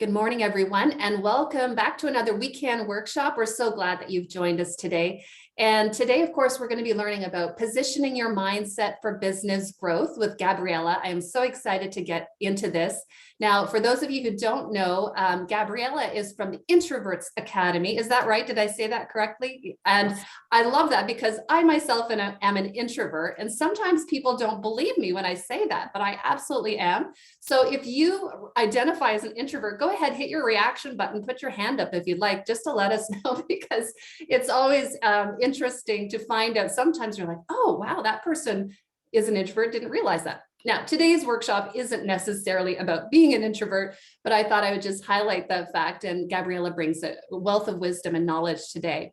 Good morning, everyone, and welcome back to another weekend workshop. We're so glad that you've joined us today. And today, of course, we're going to be learning about positioning your mindset for business growth with Gabriella. I am so excited to get into this. Now, for those of you who don't know, Gabriella is from the Introverts Academy. Is that right? Did I say that correctly? And I love that because I myself am an introvert, and sometimes people don't believe me when I say that, but I absolutely am. So if you identify as an introvert, go ahead, hit your reaction button, put your hand up if you'd like, just to let us know, because it's always interesting to find out. Sometimes you're like, oh, wow, that person is an introvert, didn't realize that. Now, today's workshop isn't necessarily about being an introvert, but I thought I would just highlight that fact, and Gabriella brings a wealth of wisdom and knowledge today.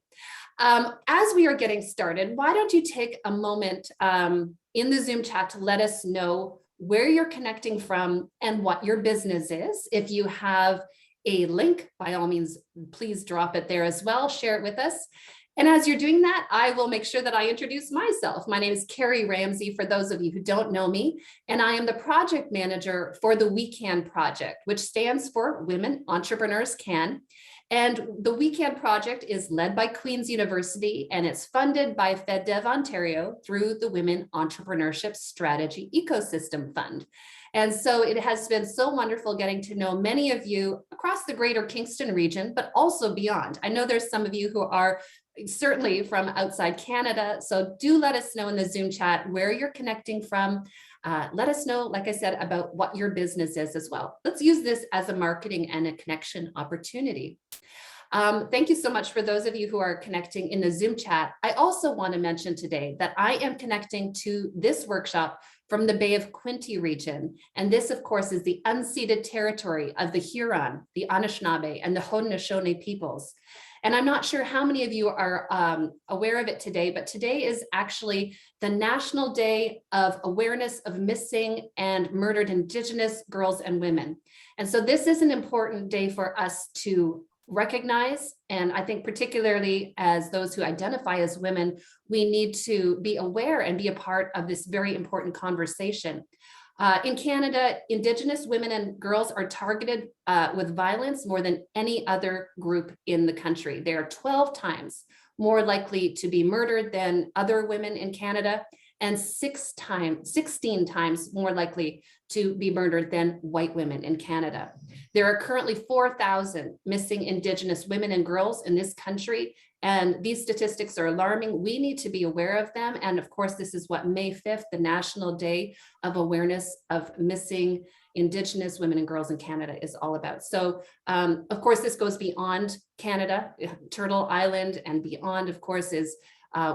As we are getting started, why don't you take a moment in the Zoom chat to let us know where you're connecting from and what your business is. If you have a link, by all means, please drop it there as well, share it with us. And as you're doing that, I will make sure that I introduce myself. My name is Carrie Ramsey, for those of you who don't know me, and I am the project manager for the We Can Project, which stands for Women Entrepreneurs Can. And the We Can Project is led by Queen's University, and it's funded by FedDev Ontario through the Women Entrepreneurship Strategy Ecosystem Fund. And so it has been so wonderful getting to know many of you across the greater Kingston region, but also beyond. I know there's some of you who are certainly from outside Canada. So do let us know in the Zoom chat where you're connecting from. Let us know, like I said, about what your business is as well. Let's use this as a marketing and a connection opportunity. Thank you so much for those of you who are connecting in the Zoom chat. I also want to mention today that I am connecting to this workshop from the Bay of Quinte region. And this, of course, is the unceded territory of the Huron, the Anishinaabe, and the Haudenosaunee peoples. And I'm not sure how many of you are aware of it today, but today is actually the National Day of Awareness of Missing and Murdered Indigenous Girls and Women. And so this is an important day for us to recognize. And I think particularly as those who identify as women, we need to be aware and be a part of this very important conversation. In Canada, Indigenous women and girls are targeted with violence more than any other group in the country. They are 12 times more likely to be murdered than other women in Canada, and 16 times more likely to be murdered than white women in Canada. There are currently 4,000 missing Indigenous women and girls in this country, and these statistics are alarming. We need to be aware of them. And of course, this is what May 5th, the National Day of Awareness of Missing Indigenous Women and Girls in Canada, is all about. So of course, this goes beyond Canada, Turtle Island, and beyond, of course, is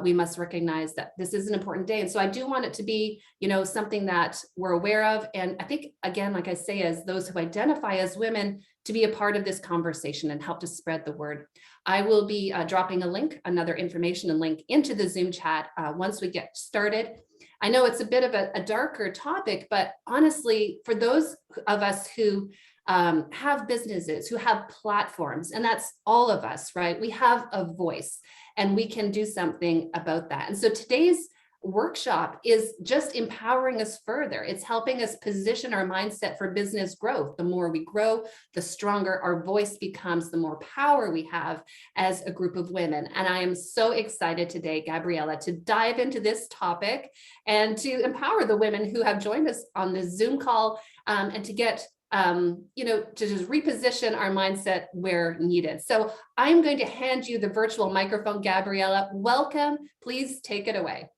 we must recognize that this is an important day. And so I do want it to be, something that we're aware of. And I think, again, like I say, as those who identify as women, to be a part of this conversation and help to spread the word. I will be dropping a link, another information and link into the Zoom chat once we get started. I know it's a bit of a darker topic, but honestly, for those of us who have businesses, who have platforms, and that's all of us, right? We have a voice and we can do something about that. And so today's workshop is just empowering us further. It's helping us position our mindset for business growth. The more we grow, the stronger our voice becomes, the more power we have as a group of women. And I am so excited today, Gabriella, to dive into this topic and to empower the women who have joined us on this Zoom call and to get to just reposition our mindset where needed. So I'm going to hand you the virtual microphone, Gabriella. Welcome. Please take it away.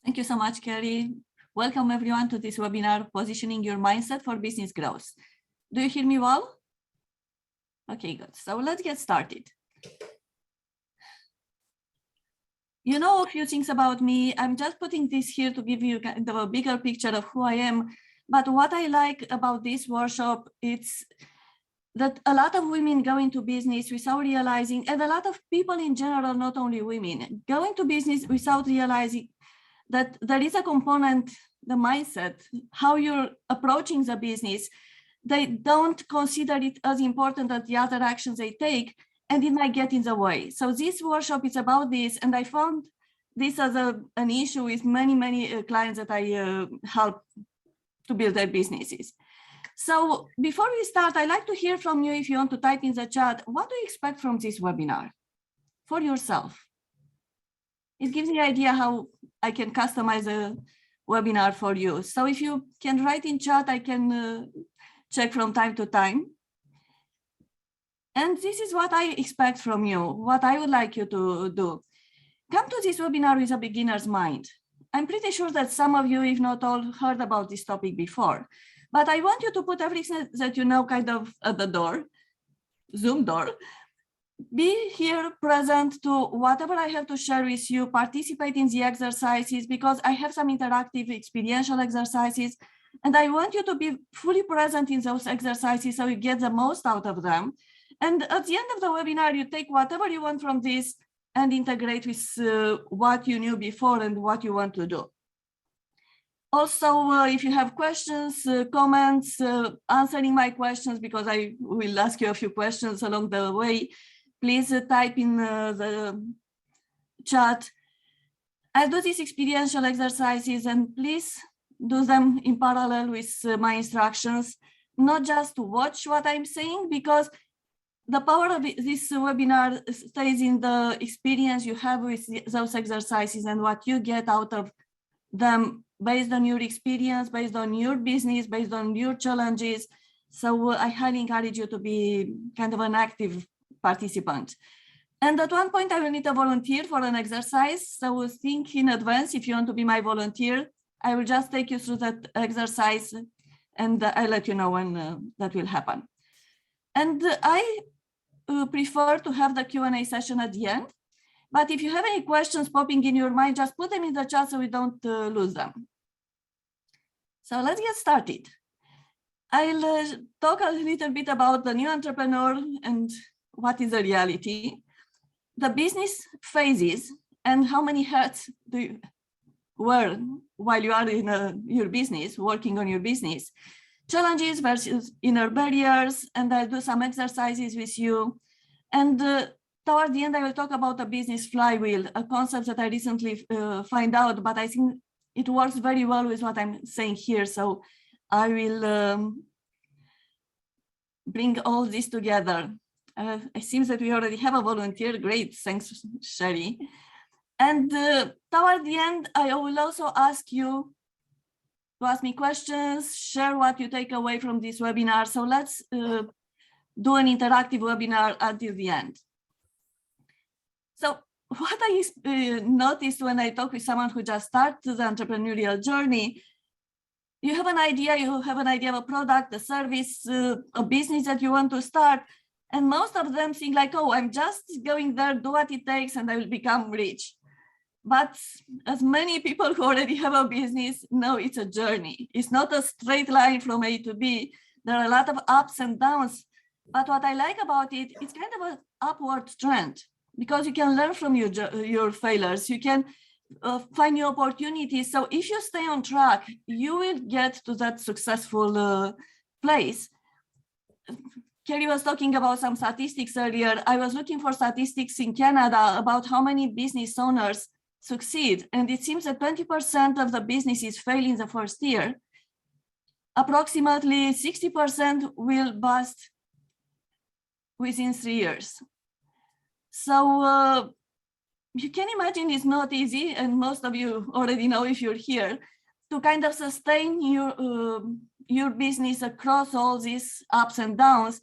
Thank you so much, Carrie. Welcome everyone to this webinar, Positioning Your Mindset for Business Growth. Do you hear me well? Okay, good. So let's get started. You know a few things about me. I'm just putting this here to give you kind of a bigger picture of who I am. But what I like about this workshop, it's that a lot of women go into business without realizing, and a lot of people in general, not only women, go into business without realizing that there is a component, the mindset, how you're approaching the business. They don't consider it as important as the other actions they take, and it might get in the way. So this workshop is about this, and I found this as an issue with many clients that I help to build their businesses. So before we start, I'd like to hear from you if you want to type in the chat, what do you expect from this webinar for yourself? It gives me an idea how I can customize a webinar for you. So if you can write in chat, I can check from time to time. And this is what I expect from you, what I would like you to do. Come to this webinar with a beginner's mind. I'm pretty sure that some of you, if not all, heard about this topic before. But I want you to put everything that you know kind of at the door, Zoom door. Be here present to whatever I have to share with you, participate in the exercises because I have some interactive experiential exercises and I want you to be fully present in those exercises so you get the most out of them. And at the end of the webinar, you take whatever you want from this and integrate with what you knew before and what you want to do. Also, if you have questions, comments, answering my questions, because I will ask you a few questions along the way, please type in the chat. I'll do these experiential exercises and please do them in parallel with my instructions, not just to watch what I'm saying, because the power of this webinar stays in the experience you have with those exercises and what you get out of them based on your experience, based on your business, based on your challenges. So I highly encourage you to be kind of an active participant. And at one point I will need a volunteer for an exercise. So think in advance if you want to be my volunteer. I will just take you through that exercise and I'll let you know when that will happen. And I prefer to have the Q&A session at the end. But if you have any questions popping in your mind, just put them in the chat so we don't lose them. So let's get started. I'll talk a little bit about the new entrepreneur and what is the reality, the business phases, and how many hats do you wear while you are in your business, working on your business, challenges versus inner barriers, and I'll do some exercises with you. And toward the end, I will talk about a business flywheel, a concept that I recently find out, but I think it works very well with what I'm saying here. So I will bring all this together. It seems that we already have a volunteer. Great, thanks, Sherry. And toward the end, I will also ask you to ask me questions, share what you take away from this webinar. So let's do an interactive webinar until the end. So what I noticed when I talk with someone who just started the entrepreneurial journey, you have an idea of a product, a service, a business that you want to start. And most of them think like, oh, I'm just going there, do what it takes, and I will become rich. But as many people who already have a business know, it's a journey. It's not a straight line from A to B. There are a lot of ups and downs. But what I like about it, it's kind of an upward trend because you can learn from your failures. You can find new opportunities. So if you stay on track, you will get to that successful place. Kerry was talking about some statistics earlier. I was looking for statistics in Canada about how many business owners succeed. And it seems that 20% of the businesses fail in the first year. Approximately 60% will bust within 3 years. So you can imagine it's not easy, and most of you already know if you're here, to kind of sustain your business across all these ups and downs.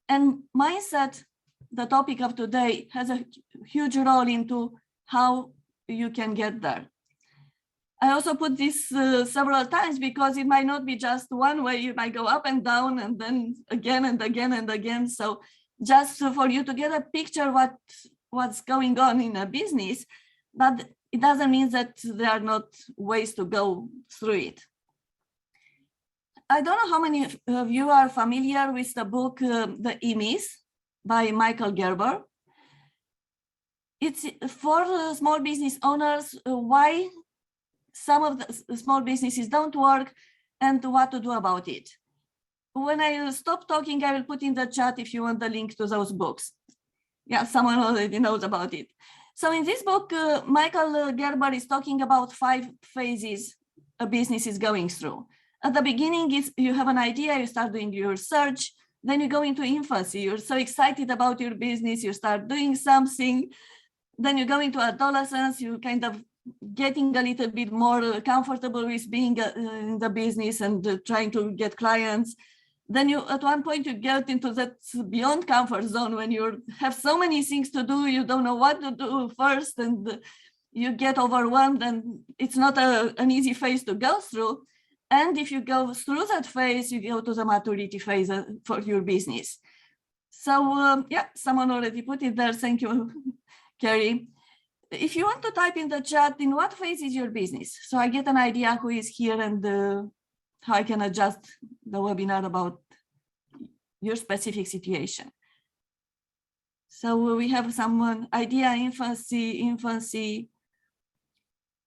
And mindset, the topic of today, has a huge role into how you can get there. I also put this several times because it might not be just one way. You might go up and down and then again and again and again. So just for you to get a picture what's going on in a business, but it doesn't mean that there are not ways to go through it. I don't know how many of you are familiar with the book, The Emis by Michael Gerber. It's for small business owners, why some of the small businesses don't work and what to do about it. When I stop talking, I will put in the chat if you want the link to those books. Yeah, someone already knows about it. So in this book, Michael Gerber is talking about 5 phases a business is going through. At the beginning, you have an idea, you start doing your search, then you go into infancy. You're so excited about your business, you start doing something. Then you go into adolescence, you kind of getting a little bit more comfortable with being in the business and trying to get clients. Then you, at one point, you get into that beyond comfort zone when you have so many things to do, you don't know what to do first, and you get overwhelmed, and it's not an easy phase to go through. And if you go through that phase, you go to the maturity phase for your business. So yeah, someone already put it there. Thank you, Carrie. If you want to type in the chat, in what phase is your business? So I get an idea who is here and how I can adjust the webinar about your specific situation. So we have some idea, infancy.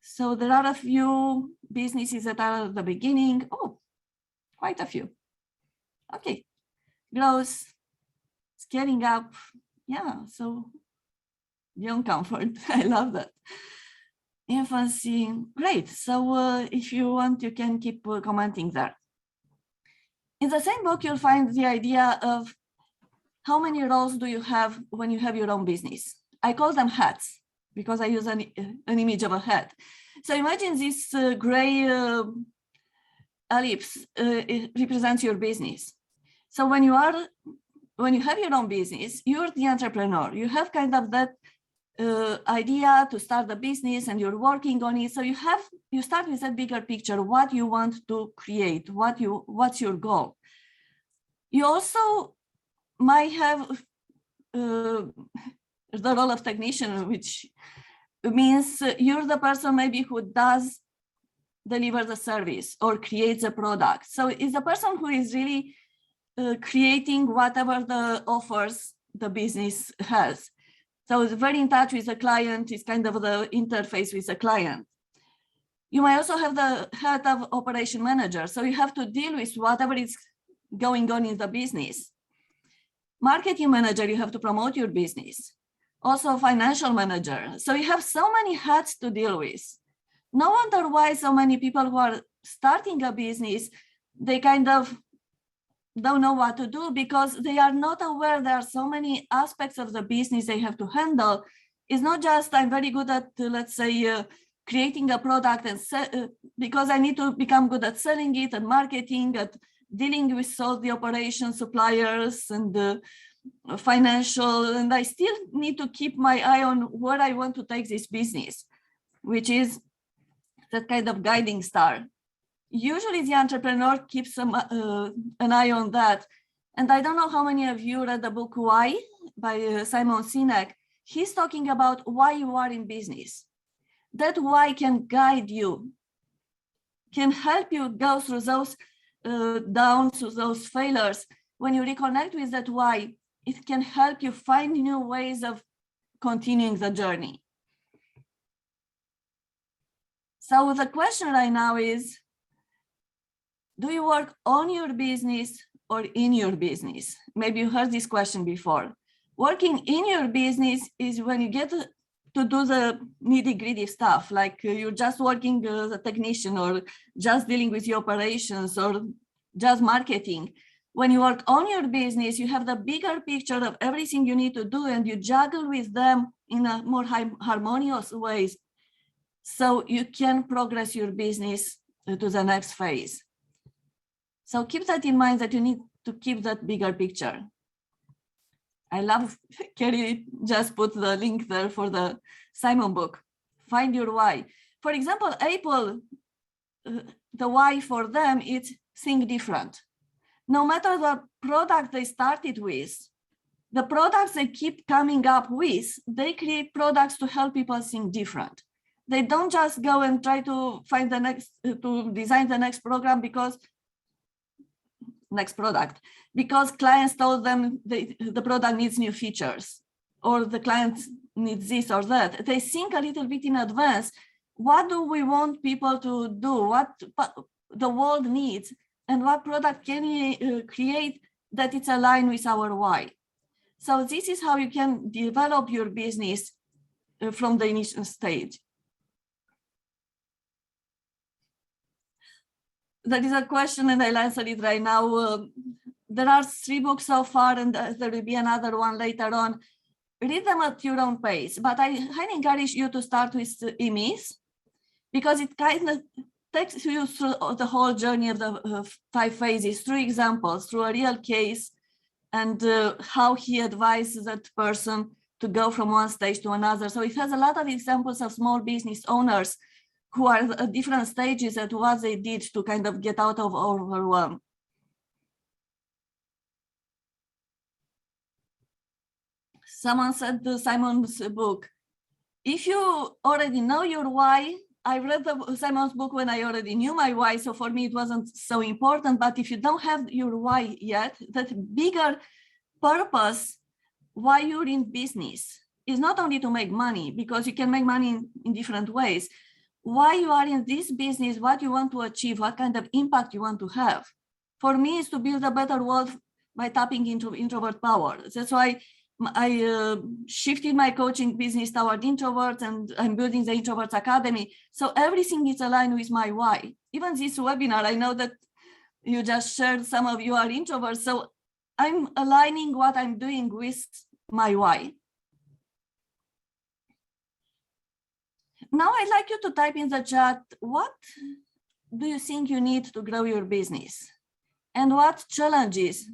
So there are a few businesses that are at the beginning. Oh, quite a few. Okay, growth, scaling up. Yeah, so young comfort. I love that. Infancy, great. So if you want, you can keep commenting there. In the same book, you'll find the idea of how many roles do you have when you have your own business. I call them hats because I use an image of a hat. So imagine this gray ellipse it represents your business. So when you have your own business, you're the entrepreneur. You have kind of that idea to start a business and you're working on it. So you start with that bigger picture, what you want to create, what's your goal. You also might have the role of technician, which means you're the person maybe who does deliver the service or creates a product. So it's the person who is really creating whatever the offers the business has. So it's very in touch with the client, it's kind of the interface with the client. You might also have the head of operation manager. So you have to deal with whatever is going on in the business. Marketing manager, you have to promote your business. Also financial manager. So you have so many hats to deal with. No wonder why so many people who are starting a business, they kind of don't know what to do because they are not aware there are so many aspects of the business they have to handle. It's not just I'm very good at, let's say, creating a product and because I need to become good at selling it and marketing, at dealing with all the operations, suppliers and financial, and I still need to keep my eye on where I want to take this business, which is that kind of guiding star. Usually the entrepreneur keeps an eye on that. And I don't know how many of you read the book Why by Simon Sinek. He's talking about why you are in business. That why can guide you, can help you go through those downs, through those failures. When you reconnect with that why, it can help you find new ways of continuing the journey. So the question right now is, do you work on your business or in your business? Maybe you heard this question before. Working in your business is when you get to do the nitty-gritty stuff, like you're just working as a technician or just dealing with your operations or just marketing. When you work on your business, you have the bigger picture of everything you need to do and you juggle with them in a more harmonious ways so you can progress your business to the next phase. So keep that in mind that you need to keep that bigger picture. I love, Kerry just put the link there for the Simon book, Find Your Why. For example, Apple, the why for them is think different. No matter the product they started with, the products they keep coming up with, they create products to help people think different. They don't just go and try to find the next, to design the next program because next product, because clients told them the product needs new features or the client needs this or that. They think a little bit in advance. What do we want people to do? What the world needs and what product can we create that it's aligned with our why? So this is how you can develop your business from the initial stage. there is a question and I'll answer it right now. There are 3 books so far, and there will be another one later on. Read them at your own pace, but I highly encourage you to start with EMIS, because it kind of takes you through the whole journey of the 5 phases, through examples, through a real case, and how he advises that person to go from one stage to another. So it has a lot of examples of small business owners who are at different stages at what they did to kind of get out of overwhelm. Someone said to Simon's book, if you already know your why, I read Simon's book when I already knew my why, so for me it wasn't so important. But if you don't have your why yet, that bigger purpose why you're in business is not only to make money, because you can make money in different ways. Why you are in this business, what you want to achieve, what kind of impact you want to have. For me, is to build a better world by tapping into introvert power. That's why I shifted my coaching business toward introverts, and I'm building the Introverts Academy. So everything is aligned with my why. Even this webinar, I know that you just shared, some of you are introverts. So I'm aligning what I'm doing with my why. Now I'd like you to type in the chat, what do you think you need to grow your business? And what challenges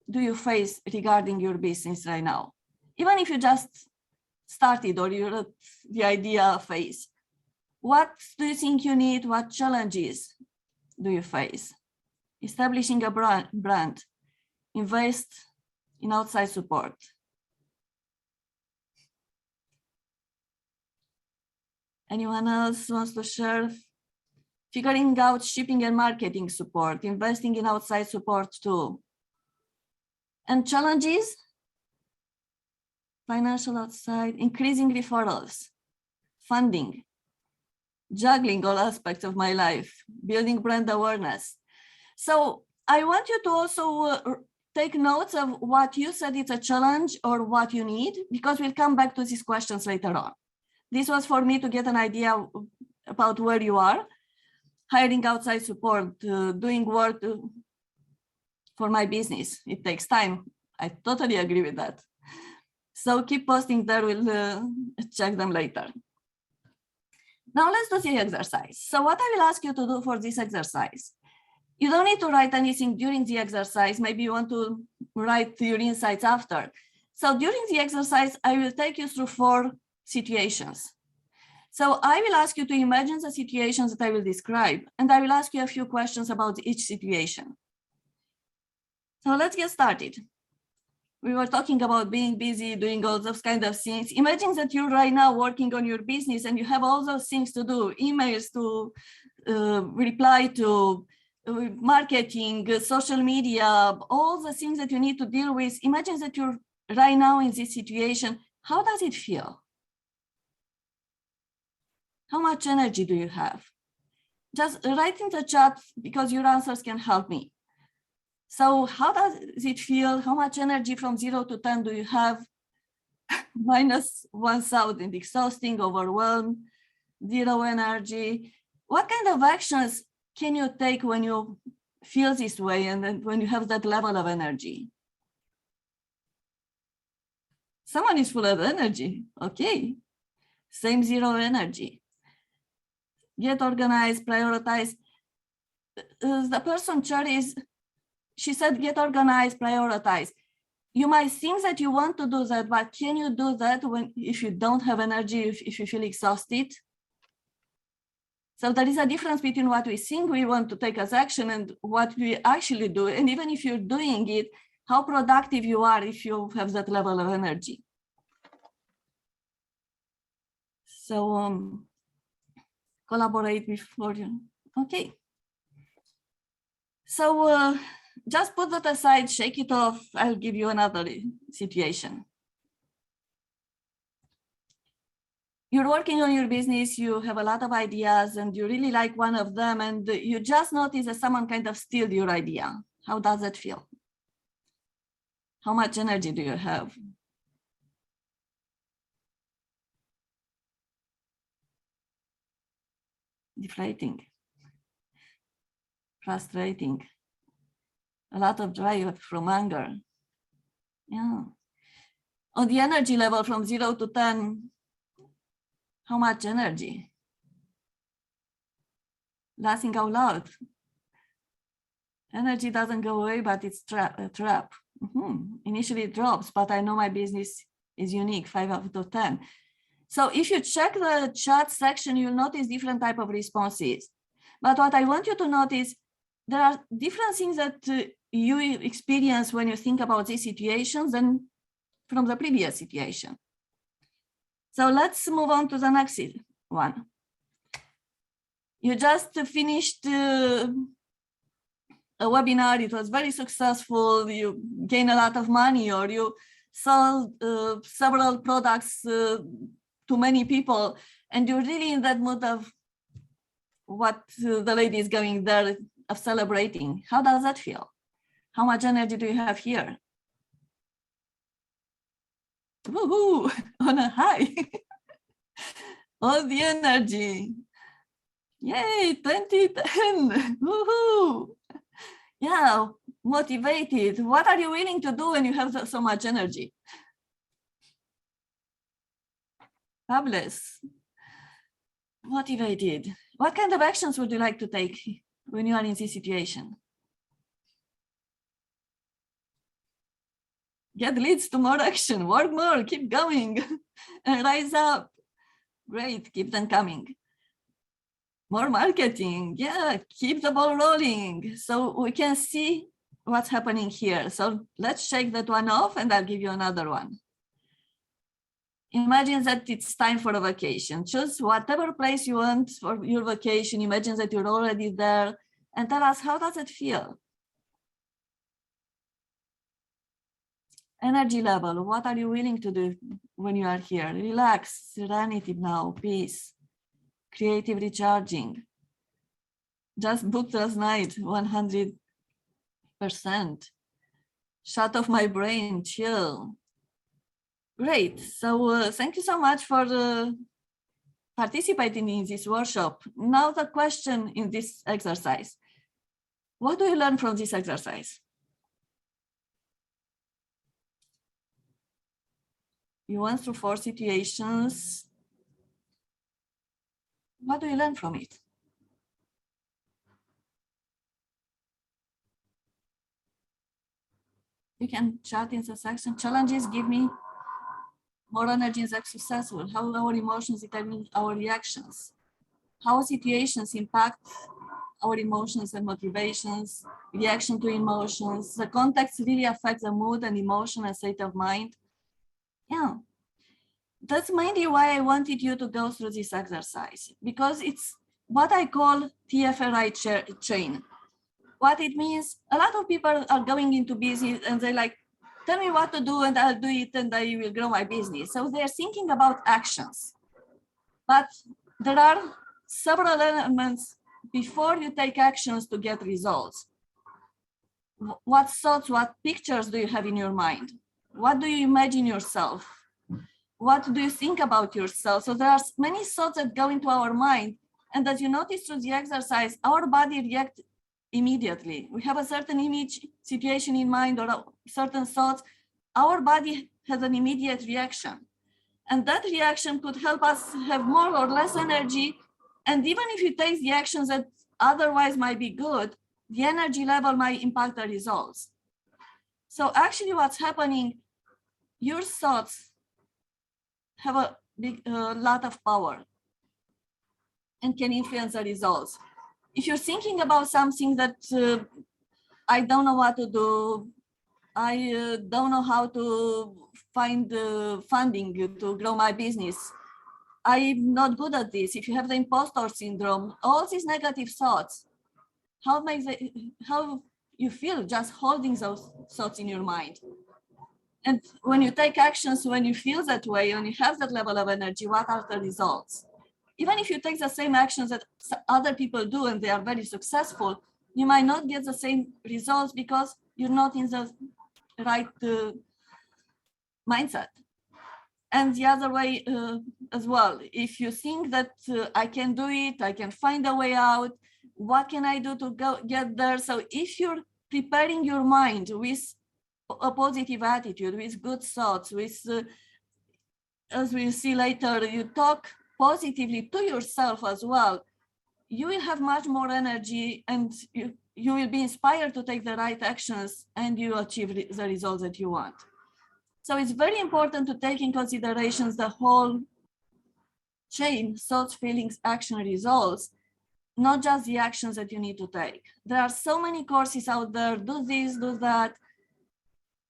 do you face regarding your business right now? Even if you just started or you're at the idea phase, what do you think you need? What challenges do you face? Establishing a brand, invest in outside support. Anyone else wants to share? Figuring out shipping and marketing support, investing in outside support too. And challenges? Financial outside, increasing referrals, funding, juggling all aspects of my life, building brand awareness. So I want you to also take notes of what you said is a challenge or what you need, because we'll come back to these questions later on. This was for me to get an idea about where you are, hiring outside support, doing work for my business. It takes time. I totally agree with that. So keep posting there, we'll check them later. Now let's do the exercise. So what I will ask you to do for this exercise, you don't need to write anything during the exercise. Maybe you want to write your insights after. So during the exercise, I will take you through 4 situations. So I will ask you to imagine the situations that I will describe, and I will ask you a few questions about each situation. So let's get started. We were talking about being busy, doing all those kind of things. Imagine that you're right now working on your business and you have all those things to do, emails to reply to, marketing, social media, all the things that you need to deal with. Imagine that you're right now in this situation. How does it feel? How much energy do you have? Just write in the chat, because your answers can help me. So how does it feel? How much energy from 0 to 10 do you have? Minus 1,000, exhausting, overwhelmed, 0 energy. What kind of actions can you take when you feel this way and then when you have that level of energy? Someone is full of energy. Okay. Same 0 energy. Get organized, prioritize. The person Cherry, she said, get organized, prioritize. You might think that you want to do that, but can you do that if you don't have energy, if you feel exhausted? So there is a difference between what we think we want to take as action and what we actually do. And even if you're doing it, how productive you are if you have that level of energy. So collaborate before you. Okay. So just put that aside, shake it off. I'll give you another situation. You're working on your business, you have a lot of ideas and you really like one of them, and you just notice that someone kind of steals your idea. How does that feel? How much energy do you have? Deflating. frustrating. A lot of drive from anger. Yeah. On the energy level from 0 to 10, how much energy? Laughing out loud. Energy doesn't go away, but it's a trap. Initially it drops, but I know my business is unique, 5 out of 10. So if you check the chat section, you'll notice different type of responses. But what I want you to notice, there are different things that you experience when you think about these situations and from the previous situation. So let's move on to the next one. You just finished a webinar, it was very successful, you gain a lot of money, or you sold several products to many people, and you're really in that mood of what the lady is going there of celebrating. How does that feel? How much energy do you have here? Woohoo, on a high. All the energy. Yay, 2010, woohoo. Yeah, motivated. What are you willing to do when you have so much energy? Fabulous. Motivated. What kind of actions would you like to take when you are in this situation? Get leads to more action, work more, keep going, and rise up. Great, keep them coming. More marketing, yeah, keep the ball rolling. So we can see what's happening here. So let's shake that one off and I'll give you another one. Imagine that it's time for a vacation. Choose whatever place you want for your vacation. Imagine that you're already there and tell us, how does it feel? Energy level, what are you willing to do when you are here? Relax, serenity now, peace, creative recharging. Just booked last night, 100%. Shut off my brain, chill. Great, so thank you so much for participating in this workshop. Now the question in this exercise. What do you learn from this exercise? You went through 4 situations. What do you learn from it? You can chat in the section. Challenges give me more energy and successful. How our emotions determine our reactions. How situations impact our emotions and motivations, reaction to emotions. The context really affects the mood and emotion and state of mind. Yeah, that's mainly why I wanted you to go through this exercise, because it's what I call TFRI chain. What it means, a lot of people are going into business and they're like, tell me what to do and I'll do it and I will grow my business. So they're thinking about actions. But there are several elements before you take actions to get results. What thoughts, what pictures do you have in your mind? What do you imagine yourself? What do you think about yourself? So there are many thoughts that go into our mind. And as you notice through the exercise, our body reacts immediately. We have a certain image, situation in mind, or certain thoughts. Our body has an immediate reaction. And that reaction could help us have more or less energy. And even if you take the actions that otherwise might be good, the energy level might impact the results. So actually what's happening, your thoughts have a lot of power and can influence the results. If you're thinking about something that I don't know what to do, I don't know how to find funding to grow my business, I'm not good at this. If you have the imposter syndrome, all these negative thoughts, how you feel just holding those thoughts in your mind. And when you take actions, when you feel that way, when you have that level of energy, what are the results? Even if you take the same actions that other people do and they are very successful, you might not get the same results because you're not in the right mindset. And the other way as well, if you think that I can do it, I can find a way out, What can I do to get there? So if you're preparing your mind with a positive attitude, with good thoughts, with, as we'll see later, you talk positively to yourself as well, you will have much more energy, and you will be inspired to take the right actions, and you achieve the results that you want. So it's very important to take in considerations the whole chain: thoughts, feelings, action, results, not just the actions that you need to take. There are so many courses out there: do this, do that.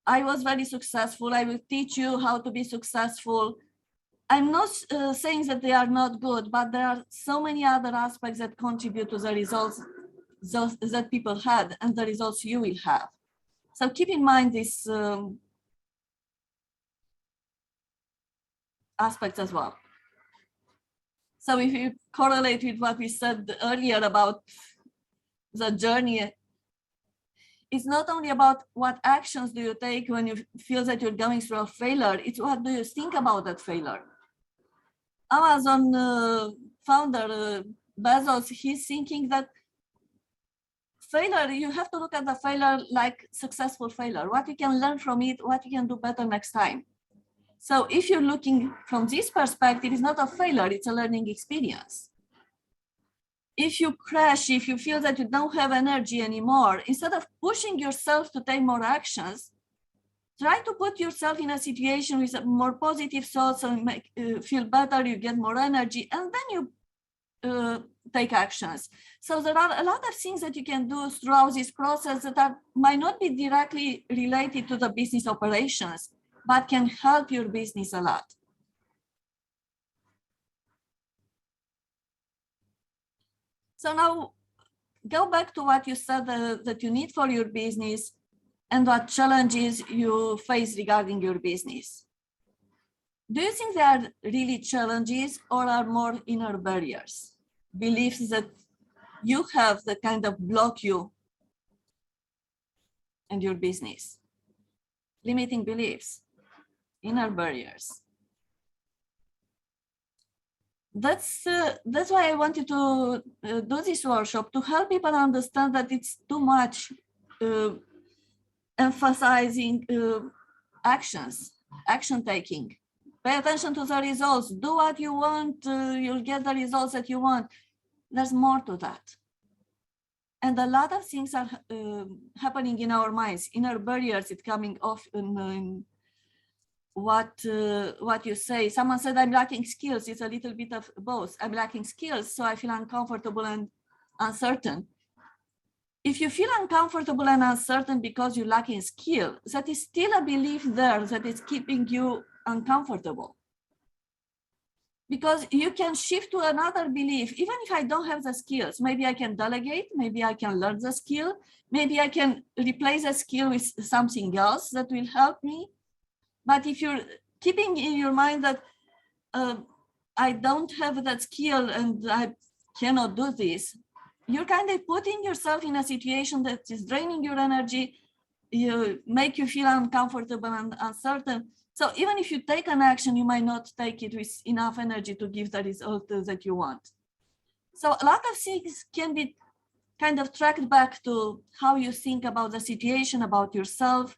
I was very successful, I will teach you how to be successful. I'm not saying that they are not good, but there are so many other aspects that contribute to the results that people had and the results you will have. So keep in mind this aspects as well. So if you correlate with what we said earlier about the journey, it's not only about what actions do you take when you feel that you're going through a failure, it's what do you think about that failure. Amazon founder Bezos, he's thinking that failure, you have to look at the failure like successful failure, what you can learn from it, what you can do better next time. So if you're looking from this perspective, it's not a failure, it's a learning experience. If you crash, if you feel that you don't have energy anymore, instead of pushing yourself to take more actions, try to put yourself in a situation with more positive thoughts and make feel better, you get more energy, and then you take actions. So there are a lot of things that you can do throughout this process that might not be directly related to the business operations, but can help your business a lot. So now go back to what you said that you need for your business and what challenges you face regarding your business. Do you think they are really challenges or are more inner barriers, beliefs that you have that kind of block you and your business? Limiting beliefs, inner barriers. That's why I wanted to do this workshop, to help people understand that it's too much emphasizing action taking. Pay attention to the results, do what you want, you'll get the results that you want. There's more to that. And a lot of things are happening in our minds, inner barriers, it's coming off in what you say. Someone said, I'm lacking skills. It's a little bit of both. I'm lacking skills, so I feel uncomfortable and uncertain. If you feel uncomfortable and uncertain because you're lacking skill, that is still a belief there that is keeping you uncomfortable. Because you can shift to another belief, even if I don't have the skills, maybe I can delegate, maybe I can learn the skill, maybe I can replace the skill with something else that will help me. But if you're keeping in your mind that I don't have that skill and I cannot do this, you're kind of putting yourself in a situation that is draining your energy, you make you feel uncomfortable and uncertain. So even if you take an action, you might not take it with enough energy to give the result that you want. So a lot of things can be kind of tracked back to how you think about the situation, about yourself.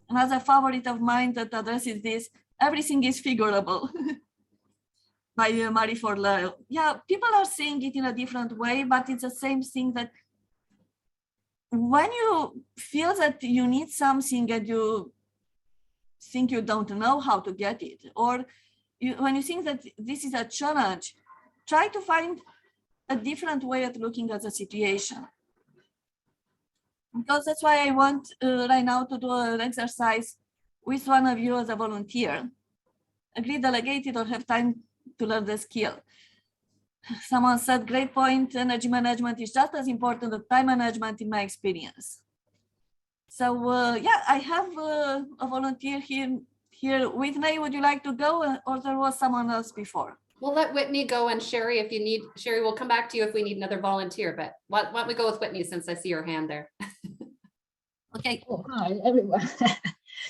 Another favorite of mine that addresses this, everything is figurable, by Marie Forleo. Yeah, people are saying it in a different way, but it's the same thing that when you feel that you need something and you think you don't know how to get it, or when you think that this is a challenge, try to find a different way of looking at the situation. Because that's why I want right now to do an exercise with one of you as a volunteer. Agree, delegate it, or have time to learn the skill. Someone said, great point, energy management is just as important as time management in my experience. So yeah, I have a volunteer here. Whitney, would you like to go, or there was someone else before? We'll let Whitney go, and Sherry, if you need, Sherry, we'll come back to you if we need another volunteer, but why don't we go with Whitney since I see your hand there. Okay. Oh, hi, everyone.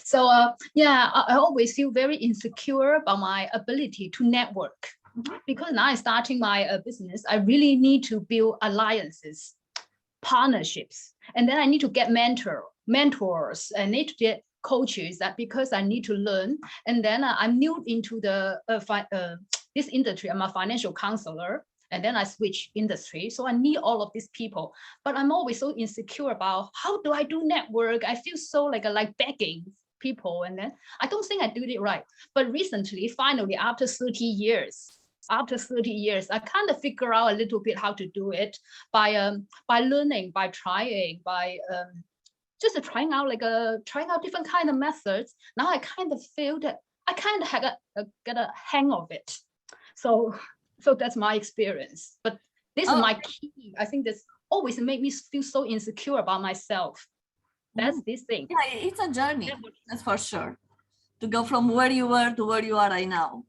So yeah, I always feel very insecure about my ability to network. because now I'm starting my business, I really need to build alliances, partnerships, and then I need to get mentors, I need to get coaches, that because I need to learn. And then I'm new into the this industry. I'm a financial counselor, and then I switch industry. So I need all of these people, but I'm always so insecure about how do I do network. I feel so like begging people, and then I don't think I do it right. But recently, finally, after 30 years, I kind of figure out a little bit how to do it by learning, by trying, by just trying out different kind of methods. Now I kind of feel that I kind of get a hang of it. So that's my experience. But this is my key. I think this always made me feel so insecure about myself. That's this thing. Yeah, it's a journey, that's for sure, to go from where you were to where you are right now.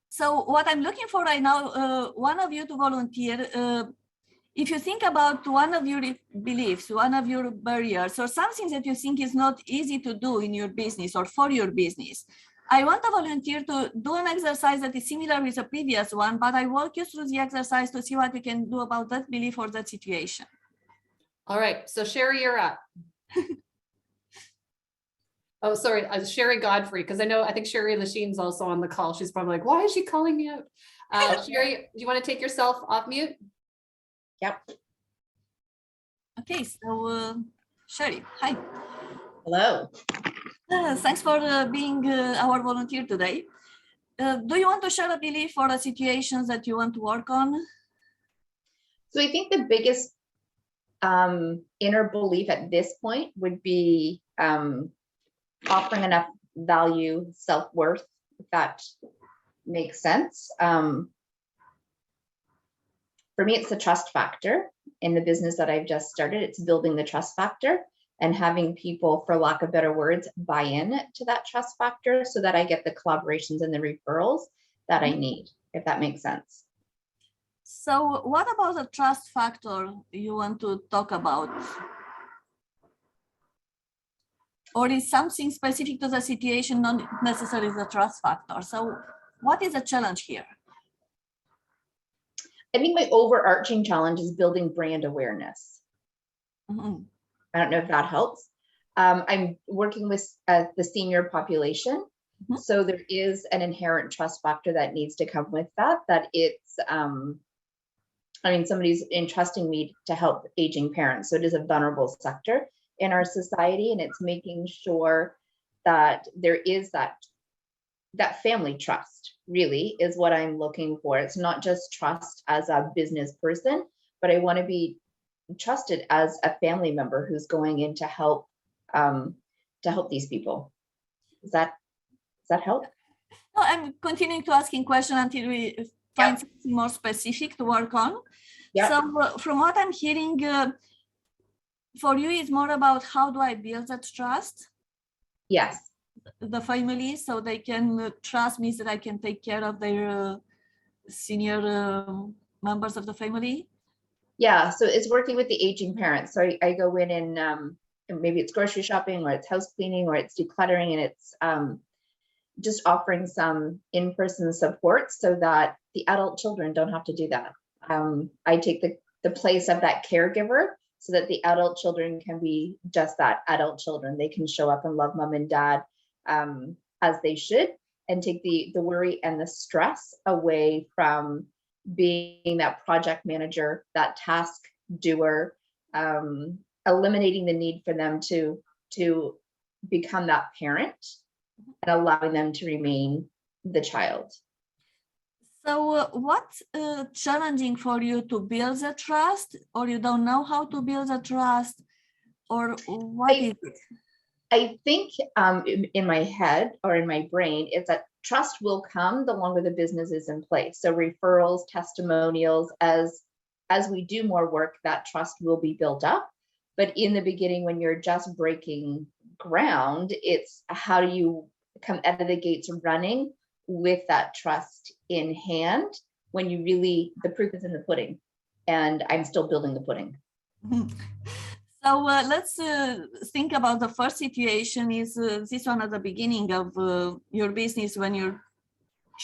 So what I'm looking for right now, one of you to volunteer. If you think about one of your beliefs, one of your barriers, or something that you think is not easy to do in your business or for your business, I want a volunteer to do an exercise that is similar with the previous one, but I walk you through the exercise to see what you can do about that belief or that situation. All right, so Sherry, you're up. Oh, sorry, Sherry Godfrey, because I think Sherry Lachine also on the call. She's probably like, why is she calling me out? Sherry, do you want to take yourself off mute? Yep. Okay, so Sherry, hi. Hello. Thanks for being our volunteer today. Do you want to share a belief or a situation that you want to work on? So I think the biggest inner belief at this point would be offering enough value, self-worth, if that makes sense. For me, it's the trust factor in the business that I've just started. It's building the trust factor and having people, for lack of better words, buy in to that trust factor so that I get the collaborations and the referrals that I need, if that makes sense. So what about the trust factor you want to talk about? Or is something specific to the situation, not necessarily the trust factor? So what is the challenge here? I think my overarching challenge is building brand awareness. Mm-hmm. I don't know if that helps. I'm working with the senior population. Mm-hmm. So there is an inherent trust factor that needs to come with that it's, somebody's entrusting me to help aging parents. So it is a vulnerable sector in our society, and it's making sure that there is that family trust really is what I'm looking for. It's not just trust as a business person, but I want to be trusted as a family member who's going in to help these people. Does that help? No, I'm continuing to asking questions until we find something more specific to work on. Yep. So from what I'm hearing, for you, it's more about how do I build that trust? Yes. The family, so they can trust me that I can take care of their senior members of the family. Yeah, so it's working with the aging parents. So I go in and maybe it's grocery shopping, or it's house cleaning, or it's decluttering, and it's just offering some in-person support so that the adult children don't have to do that. I take the place of that caregiver so that the adult children can be just that, adult children. They can show up and love mom and dad as they should, and take the worry and the stress away from being that project manager, that task doer, eliminating the need for them to become that parent and allowing them to remain the child. So what's challenging for you to build the trust, or you don't know how to build the trust, or what is it? I think in my head or in my brain, it's that trust will come the longer the business is in place. So referrals, testimonials, as we do more work, that trust will be built up. But in the beginning, when you're just breaking ground, it's how do you come out of the gates running with that trust in hand when you really, the proof is in the pudding, and I'm still building the pudding. So let's think about the first situation is this one at the beginning of your business when you're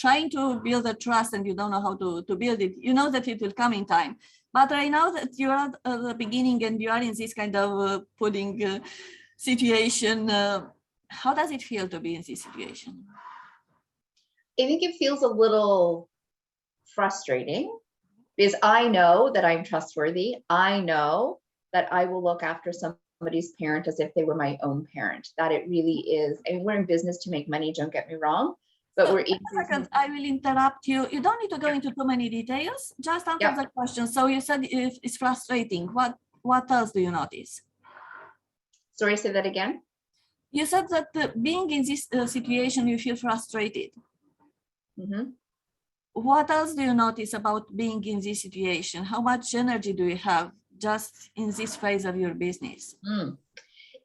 trying to build a trust and you don't know how to build it, you know that it will come in time. But right now that you are at the beginning and you are in this kind of pudding situation, how does it feel to be in this situation? I think it feels a little frustrating because I know that I'm trustworthy. I know that I will look after somebody's parent as if they were my own parent, that it really is. I mean, we're in business to make money, don't get me wrong, but So, we're in second, I will interrupt you. You don't need to go into too many details. Just answer the question. So you said it's frustrating. What else do you notice? Sorry, say that again. You said that being in this situation, you feel frustrated. Mm-hmm. What else do you notice about being in this situation? How much energy do you have just in this phase of your business?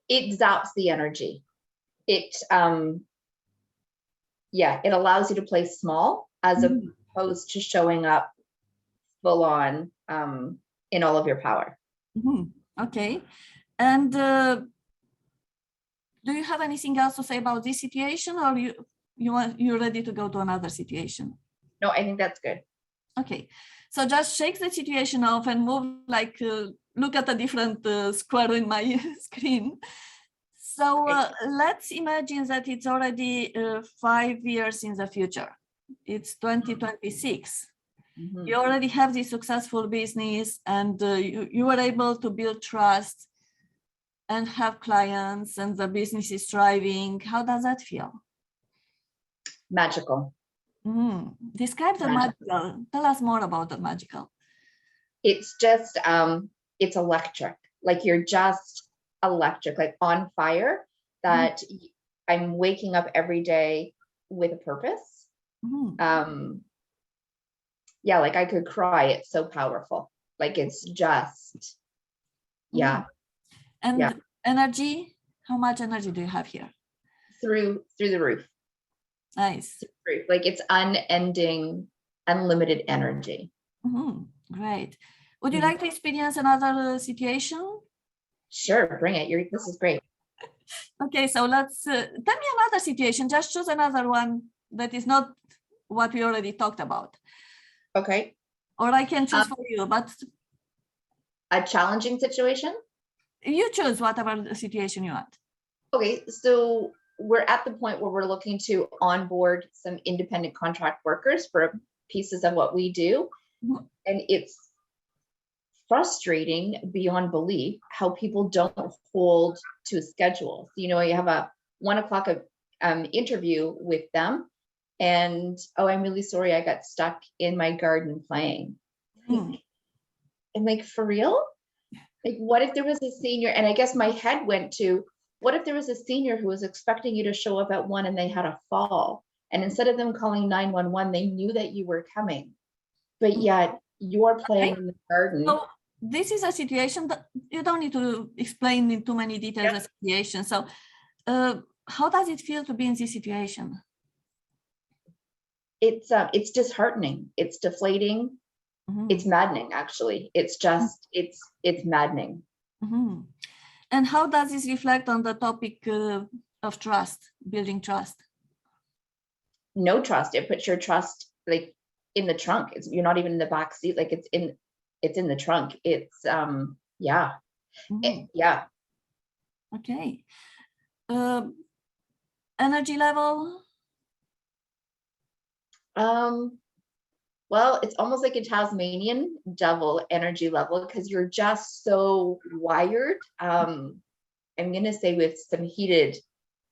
It zaps the energy. It it allows you to play small as opposed to showing up full on in all of your power. Okay. And do you have anything else to say about this situation, or you're ready to go to another situation? No, I think that's good. Okay, so just shake the situation off and move, like look at a different square in my screen. So let's imagine that it's already 5 years in the future. It's 2026. You already have this successful business, and you were able to build trust and have clients, and the business is thriving. How does that feel? Magical. Describe the magical. Tell us more about the magical. It's just, it's electric. Like you're just electric, like on fire, that I'm waking up every day with a purpose. Like I could cry. It's so powerful. Like it's just, And energy, how much energy do you have here? Through the roof. Nice. Like it's unending, unlimited energy. Great. Would you like to experience another situation? Sure, bring it. This is great. Okay, so let's tell me another situation. Just choose another one that is not what we already talked about. Okay. Or I can choose for you, but a challenging situation? You choose whatever situation you want. Okay, so we're at the point where we're looking to onboard some independent contract workers for pieces of what we do. And it's frustrating beyond belief how people don't hold to a schedule. So, you have a 1 o'clock interview with them, and I'm really sorry, I got stuck in my garden playing. And like, for real? Like, what if there was a senior? And I guess my head went to, what if there was a senior who was expecting you to show up at 1 and they had a fall? And instead of them calling 911, they knew that you were coming, but yet you're playing in the garden. So this is a situation that you don't need to explain in too many details. The situation. So how does it feel to be in this situation? It's disheartening. It's deflating. It's maddening, actually. It's just, it's maddening. And how does this reflect on the topic of trust, building trust? No trust. It puts your trust like in the trunk. You're not even in the back seat. Like it's in the trunk. It's Okay. Energy level? Well, it's almost like a Tasmanian devil energy level, because you're just so wired. I'm going to say with some heated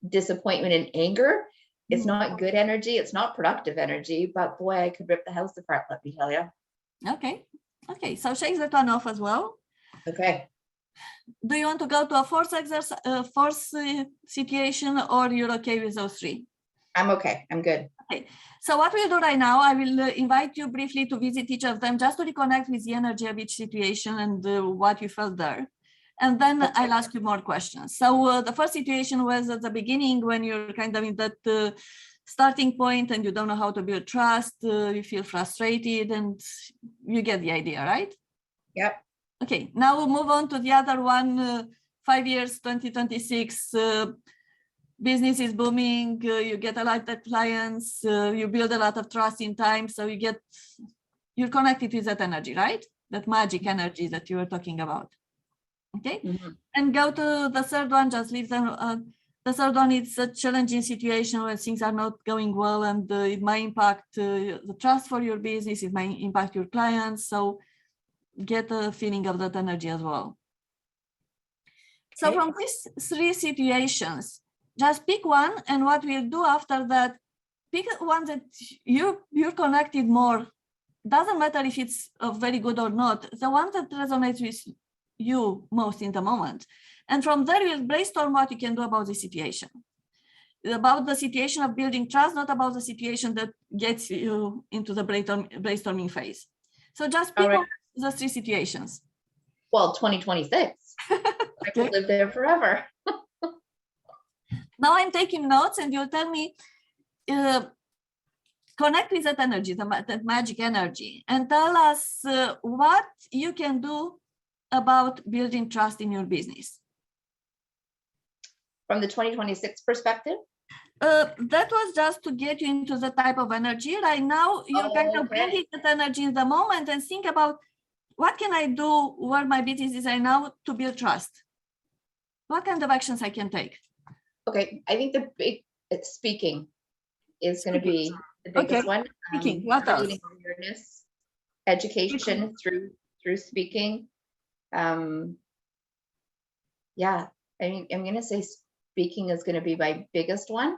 disappointment and anger. It's not good energy. It's not productive energy, but boy, I could rip the house apart, let me tell you. Okay. So shake that one off as well. Okay. Do you want to go to a fourth situation, or you're okay with those three? I'm okay. I'm good. Okay. So what we'll do right now, I will invite you briefly to visit each of them, just to reconnect with the energy of each situation and what you felt there. And then I'll ask you more questions. So the first situation was at the beginning, when you're kind of in that starting point and you don't know how to build trust, you feel frustrated, and you get the idea, right? Yep. Okay, now we'll move on to the other one, 5 years, 2026. business is booming, you get a lot of clients, you build a lot of trust in time. So you're connected with that energy, right? That magic energy that you were talking about. Okay. And go to the third one, just leave them. The third one is a challenging situation where things are not going well, and it might impact the trust for your business, it might impact your clients. So get a feeling of that energy as well. So from these three situations, just pick one, and what we'll do after that, pick one that you're connected more. Doesn't matter if it's very good or not, the one that resonates with you most in the moment. And from there, we'll brainstorm what you can do about the situation. About the situation of building trust, not about the situation that gets you into the brainstorming phase. So just pick one of the three situations. Well, 2026. I could live there forever. Now I'm taking notes, and you'll tell me, connect with that energy, that magic energy, and tell us what you can do about building trust in your business. From the 2026 perspective? That was just to get you into the type of energy. Right now, you're kind of bringing that energy in the moment and think about, what can I do where my business is right now to build trust? What kind of actions I can take? Okay, I think the big speaking is going to be the biggest one. Speaking, what else? Awareness, education through speaking. Yeah, I mean, I'm going to say speaking is going to be my biggest one.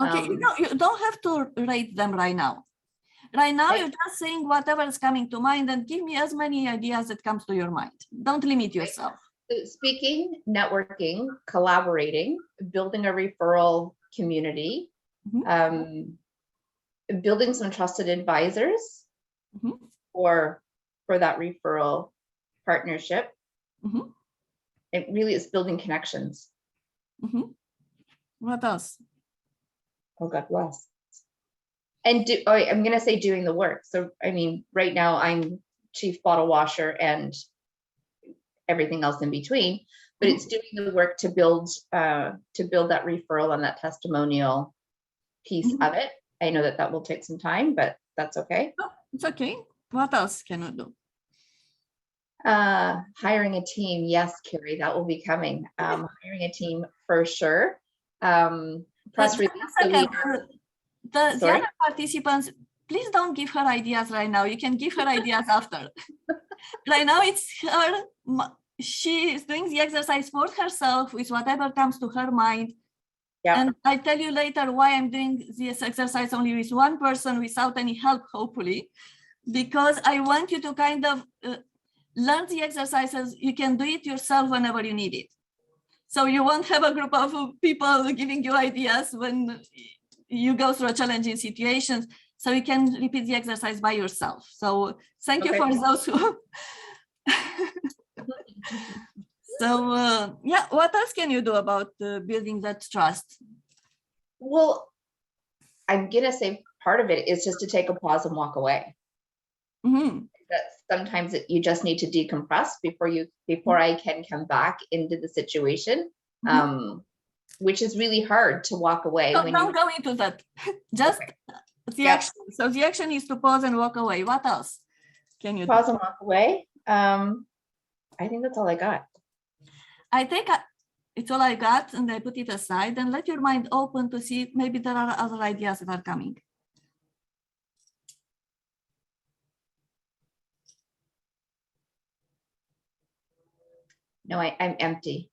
Okay, you don't have to rate them right now. Right now, you're just saying whatever is coming to mind, and give me as many ideas that comes to your mind. Don't limit yourself. Speaking, networking, collaborating, building a referral community, building some trusted advisors for that referral partnership. It really is building connections. What else? Oh, God bless. And I'm going to say doing the work. So, I mean, right now I'm chief bottle washer and everything else in between, but it's doing the work to build that referral and that testimonial piece of it. I know that will take some time, but that's okay. Oh, it's okay. What else can you do? Hiring a team. Yes, Carrie, that will be coming. Hiring a team for sure. Press release. The other participants, please don't give her ideas right now. You can give her ideas after. Right now, it's her. She is doing the exercise for herself with whatever comes to her mind. Yeah. And I tell you later why I'm doing this exercise only with one person without any help, hopefully, because I want you to kind of learn the exercises. You can do it yourself whenever you need it. So you won't have a group of people giving you ideas when you go through a challenging situation. So you can repeat the exercise by yourself. So thank you for those who. So yeah, what else can you do about building that trust? Well, I'm gonna say part of it is just to take a pause and walk away. That sometimes you just need to decompress before I can come back into the situation, which is really hard to walk away. So don't go into that. Just the action. So the action is to pause and walk away. What else can you pause and walk away? I think that's all I got. I think it's all I got, and I put it aside and let your mind open to see maybe there are other ideas that are coming. No, I'm empty.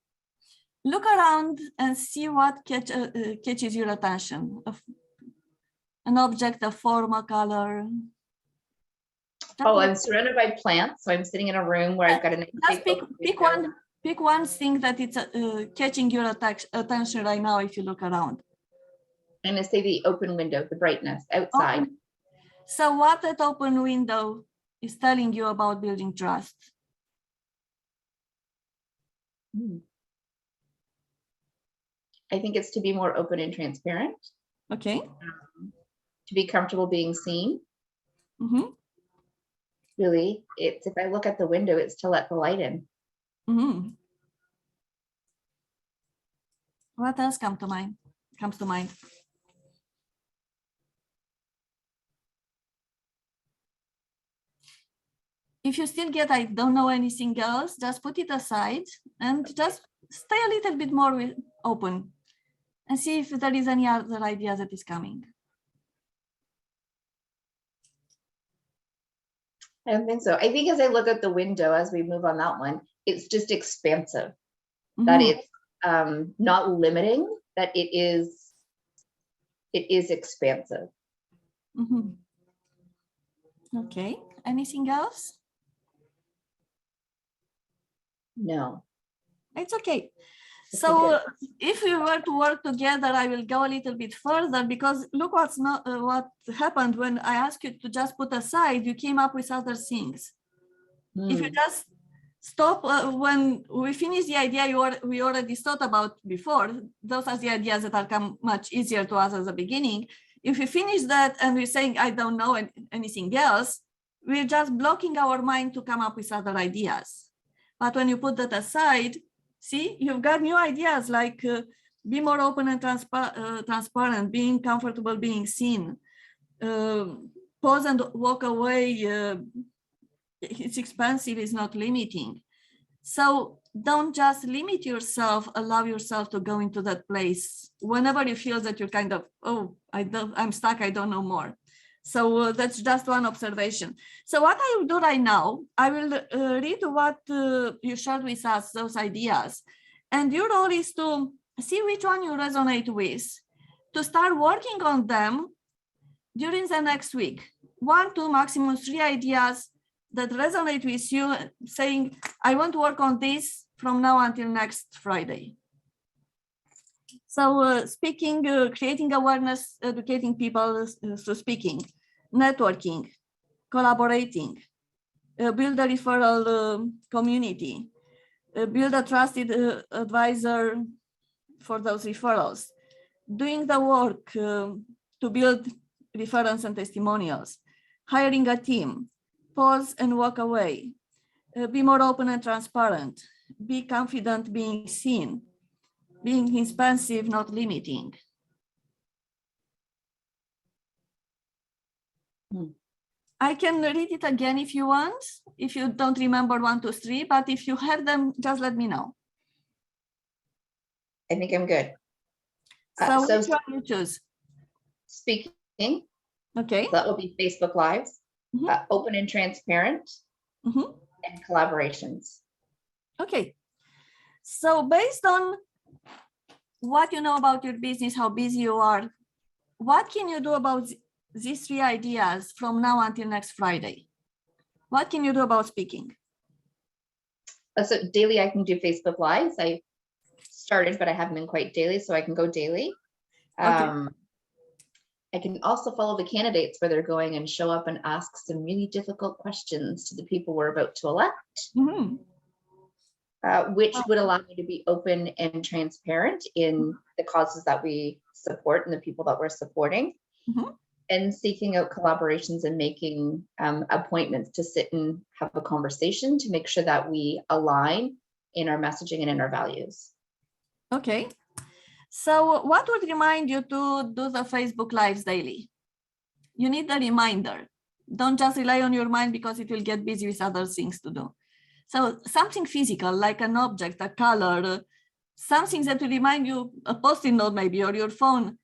Look around and see what catches your attention. An object, a form, a color. I'm surrounded by plants, so I'm sitting in a room where I've got an. Just pick one thing that it's catching your attention right now. If you look around, I'm gonna say the open window, the brightness outside. So what that open window is telling you about building trust? I think it's to be more open and transparent. Okay. To be comfortable being seen. Really, it's if I look at the window, it's to let the light in. What else come to mind? comes to mind? If you still get, I don't know anything else, just put it aside and just stay a little bit more open and see if there is any other idea that is coming. I don't think so. I think as I look at the window, as we move on that one, it's just expansive, that it's not limiting, that it is expansive. Okay, anything else? No. It's okay. So if we were to work together, I will go a little bit further, because look what happened when I asked you to just put aside, you came up with other things. If you just stop when we finish the idea we already thought about before, those are the ideas that are come much easier to us at the beginning. If we finish that and we're saying, I don't know anything else, we're just blocking our mind to come up with other ideas. But when you put that aside, see, you've got new ideas like be more open and transparent, being comfortable, being seen, pause and walk away. It's expensive, it's not limiting. So don't just limit yourself, allow yourself to go into that place whenever you feel that you're kind of, oh, I'm stuck, I don't know more. So that's just one observation. So what I will do right now, I will read what you shared with us, those ideas. And your role is to see which one you resonate with, to start working on them during the next week. 1, 2, maximum 3 ideas that resonate with you, saying, I want to work on this from now until next Friday. So speaking, creating awareness, educating people through speaking, networking, collaborating, build a referral community, build a trusted advisor for those referrals, doing the work to build referrals and testimonials, hiring a team, pause and walk away, be more open and transparent, be confident being seen, being expansive, not limiting. I can read it again if you want, if you don't remember 1, 2, 3, but if you have them, just let me know. I think I'm good. So which one you choose? Speaking. Okay. That will be Facebook Lives, open and transparent, and collaborations. Okay. So based on what you know about your business, how busy you are, what can you do about these 3 ideas from now until next Friday? What can you do about speaking? So daily, I can do Facebook Lives. I started, but I haven't been quite daily, so I can go daily. Okay. I can also follow the candidates where they're going and show up and ask some really difficult questions to the people we're about to elect, which would allow me to be open and transparent in the causes that we support and the people that we're supporting, and seeking out collaborations and making appointments to sit and have a conversation to make sure that we align in our messaging and in our values. Okay. So what would remind you to do the Facebook Lives daily? You need a reminder. Don't just rely on your mind because it will get busy with other things to do. So something physical, like an object, a color, something that will remind you, a post-it note maybe, or your phone,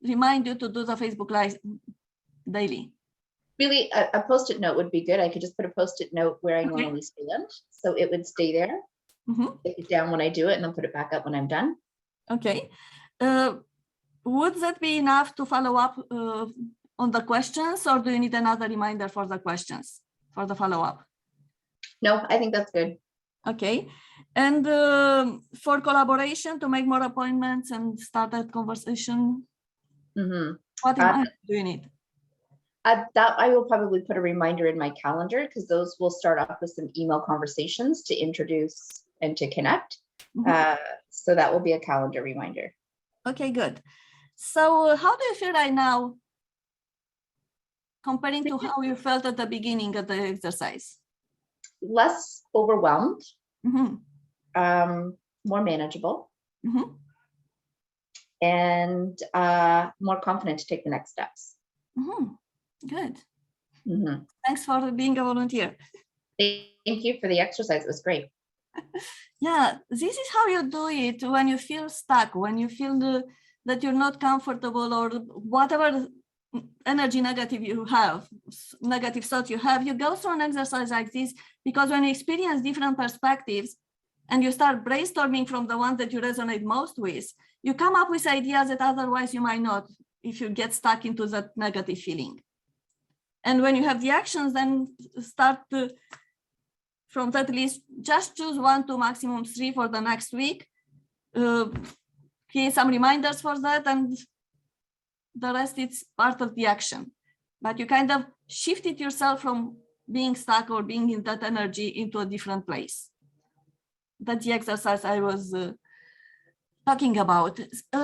remind you to do the Facebook Live daily. Really, a post-it note would be good. I could just put a post-it note where I normally stand, so it would stay there. Take it down when I do it, and then put it back up when I'm done. Okay. Would that be enough to follow up on the questions, or do you need another reminder for the questions, for the follow-up? No, I think that's good. Okay. And for collaboration, to make more appointments and start that conversation, what reminder do you need? That I will probably put a reminder in my calendar, because those will start off with some email conversations to introduce and to connect. So that will be a calendar reminder. Okay, good. So how do you feel right now comparing to how you felt at the beginning of the exercise? Less overwhelmed, more manageable. and more confident to take the next steps. Good. Mhm. Thanks for being a volunteer. Thank you for the exercise. It was great. Yeah, this is how you do it when you feel stuck, when you feel that you're not comfortable, or whatever energy negative thoughts you have, you go through an exercise like this, because when you experience different perspectives and you start brainstorming from the ones that you resonate most with, you come up with ideas that otherwise you might not if you get stuck into that negative feeling. And when you have the actions, then start from that list, just choose 1 to maximum 3 for the next week. Create some reminders for that, and the rest is part of the action. But you kind of shifted yourself from being stuck or being in that energy into a different place. That's the exercise I was talking about.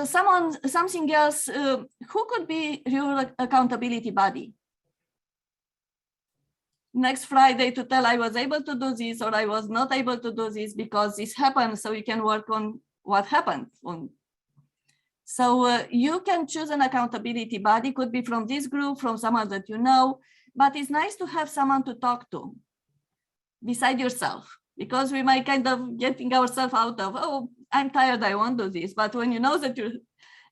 Something else, who could be your accountability buddy? Next Friday to tell I was able to do this or I was not able to do this because this happened, so you can work on what happened. So you can choose an accountability buddy, could be from this group, from someone that you know, but it's nice to have someone to talk to beside yourself, because we might kind of getting ourselves out of, oh, I'm tired, I won't do this. But when you know that you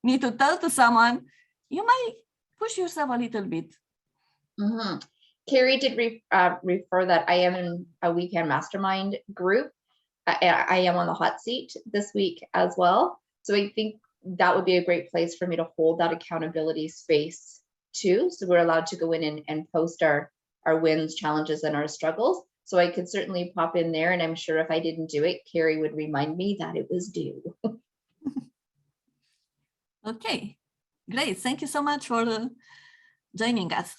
need to tell to someone, you might push yourself a little bit. Mm-hmm. Carrie did refer that I am in a weekend mastermind group. I am on the hot seat this week as well. So I think that would be a great place for me to hold that accountability space too. So we're allowed to go in and post our wins, challenges, and our struggles. So I could certainly pop in there, and I'm sure if I didn't do it, Carrie would remind me that it was due. Okay, great. Thank you so much for joining us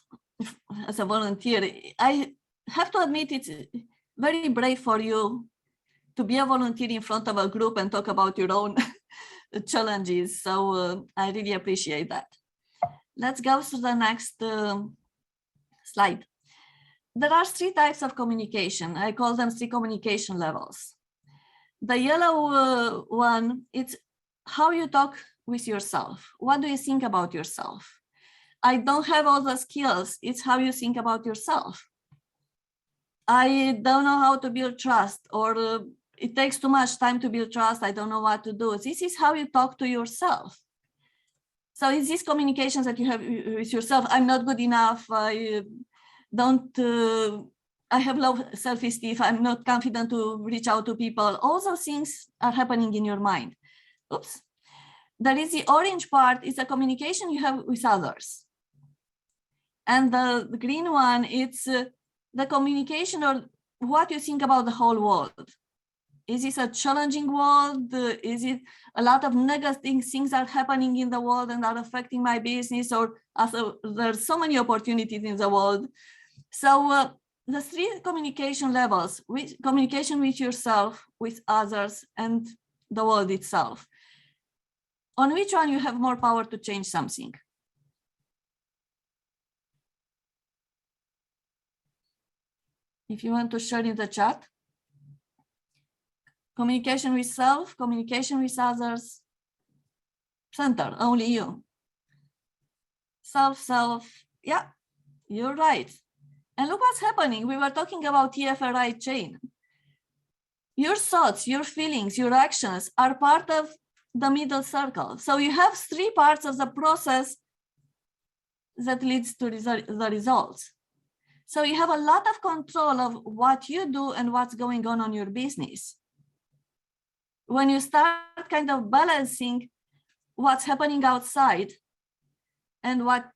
as a volunteer. I have to admit, it's very brave for you to be a volunteer in front of a group and talk about your own challenges. So I really appreciate that. Let's go to the next slide. There are 3 types of communication. I call them 3 communication levels. The yellow one, it's how you talk with yourself. What do you think about yourself? I don't have all the skills. It's how you think about yourself. I don't know how to build trust, or it takes too much time to build trust. I don't know what to do. This is how you talk to yourself. So it's these communications that you have with yourself. I'm not good enough. I have low self-esteem. I'm not confident to reach out to people. All those things are happening in your mind. Oops. There is the orange part, is the communication you have with others. And the green one, it's the communication or what you think about the whole world. Is this a challenging world? Is it a lot of negative things are happening in the world and are affecting my business? Or there's so many opportunities in the world. So the 3 communication levels, communication with yourself, with others, and the world itself. On which one you have more power to change something? If you want to share in the chat. Communication with self, communication with others, center, only you. Self, yeah, you're right. And look what's happening. We were talking about TFRI chain. Your thoughts, your feelings, your actions are part of the middle circle. So you have 3 parts of the process that leads to the results. So you have a lot of control of what you do and what's going on your business. When you start kind of balancing what's happening outside and what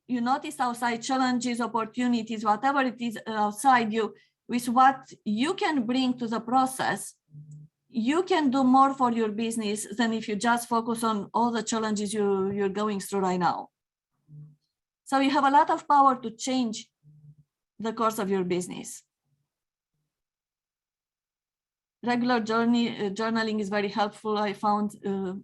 you notice outside, challenges, opportunities, whatever it is outside you, with what you can bring to the process, you can do more for your business than if you just focus on all the challenges you're going through right now. So you have a lot of power to change the course of your business. Regular journaling is very helpful, I found,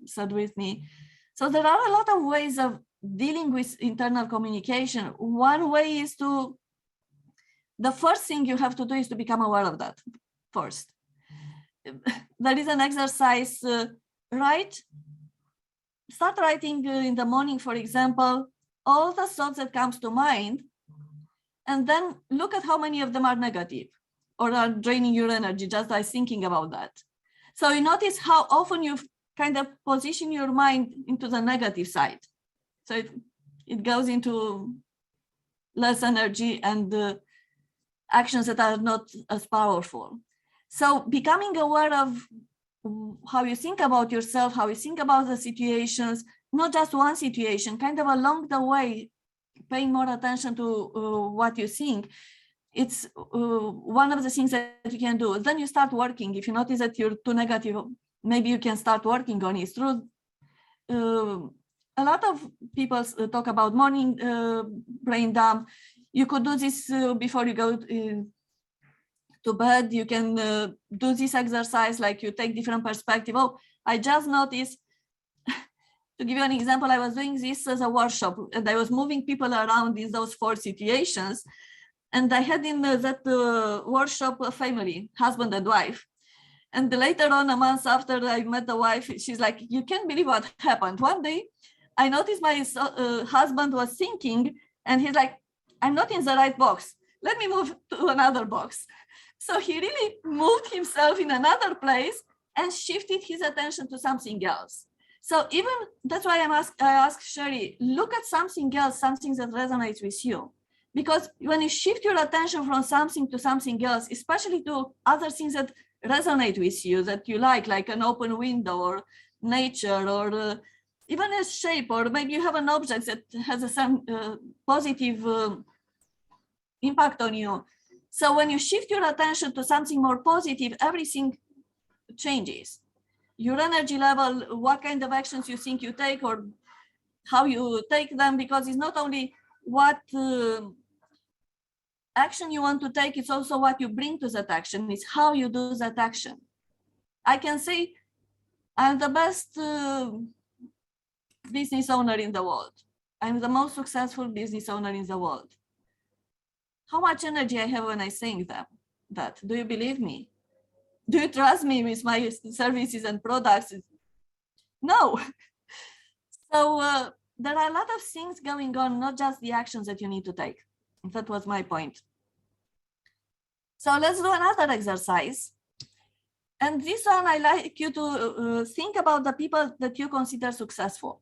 said with me. So there are a lot of ways of dealing with internal communication. One way is the first thing you have to do is to become aware of that first. There is an exercise, write start writing in the morning, for example, all the thoughts that comes to mind, and then look at how many of them are negative or are draining your energy just by thinking about that. So you notice how often you kind of position your mind into the negative side. So it goes into less energy and actions that are not as powerful. So becoming aware of how you think about yourself, how you think about the situations, not just one situation, kind of along the way, paying more attention to what you think. It's one of the things that you can do. Then you start working. If you notice that you're too negative, maybe you can start working on it. Through a lot of people talk about morning brain dump. You could do this before you go to bed. You can do this exercise, like you take different perspective. Oh, I just noticed, to give you an example, I was doing this as a workshop and I was moving people around in those 4 situations. And I had in that workshop a family, husband and wife. And later on, a month after I met the wife, she's like, you can't believe what happened. One day, I noticed my husband was thinking, and he's like, I'm not in the right box. Let me move to another box. So he really moved himself in another place and shifted his attention to something else. So even, that's why I asked Sherry, look at something else, something that resonates with you. Because when you shift your attention from something to something else, especially to other things that resonate with you, that you like an open window or nature or even a shape, or maybe you have an object that has some positive impact on you. So when you shift your attention to something more positive, everything changes. Your energy level, what kind of actions you think you take or how you take them, because it's not only what action you want to take, it's also what you bring to that action. It's how you do that action. I can say I'm the best business owner in the world. I'm the most successful business owner in the world. How much energy I have when I think that? Do you believe me? Do you trust me with my services and products? No. So there are a lot of things going on, not just the actions that you need to take. That was my point. So let's do another exercise. And this one, I like you to think about the people that you consider successful.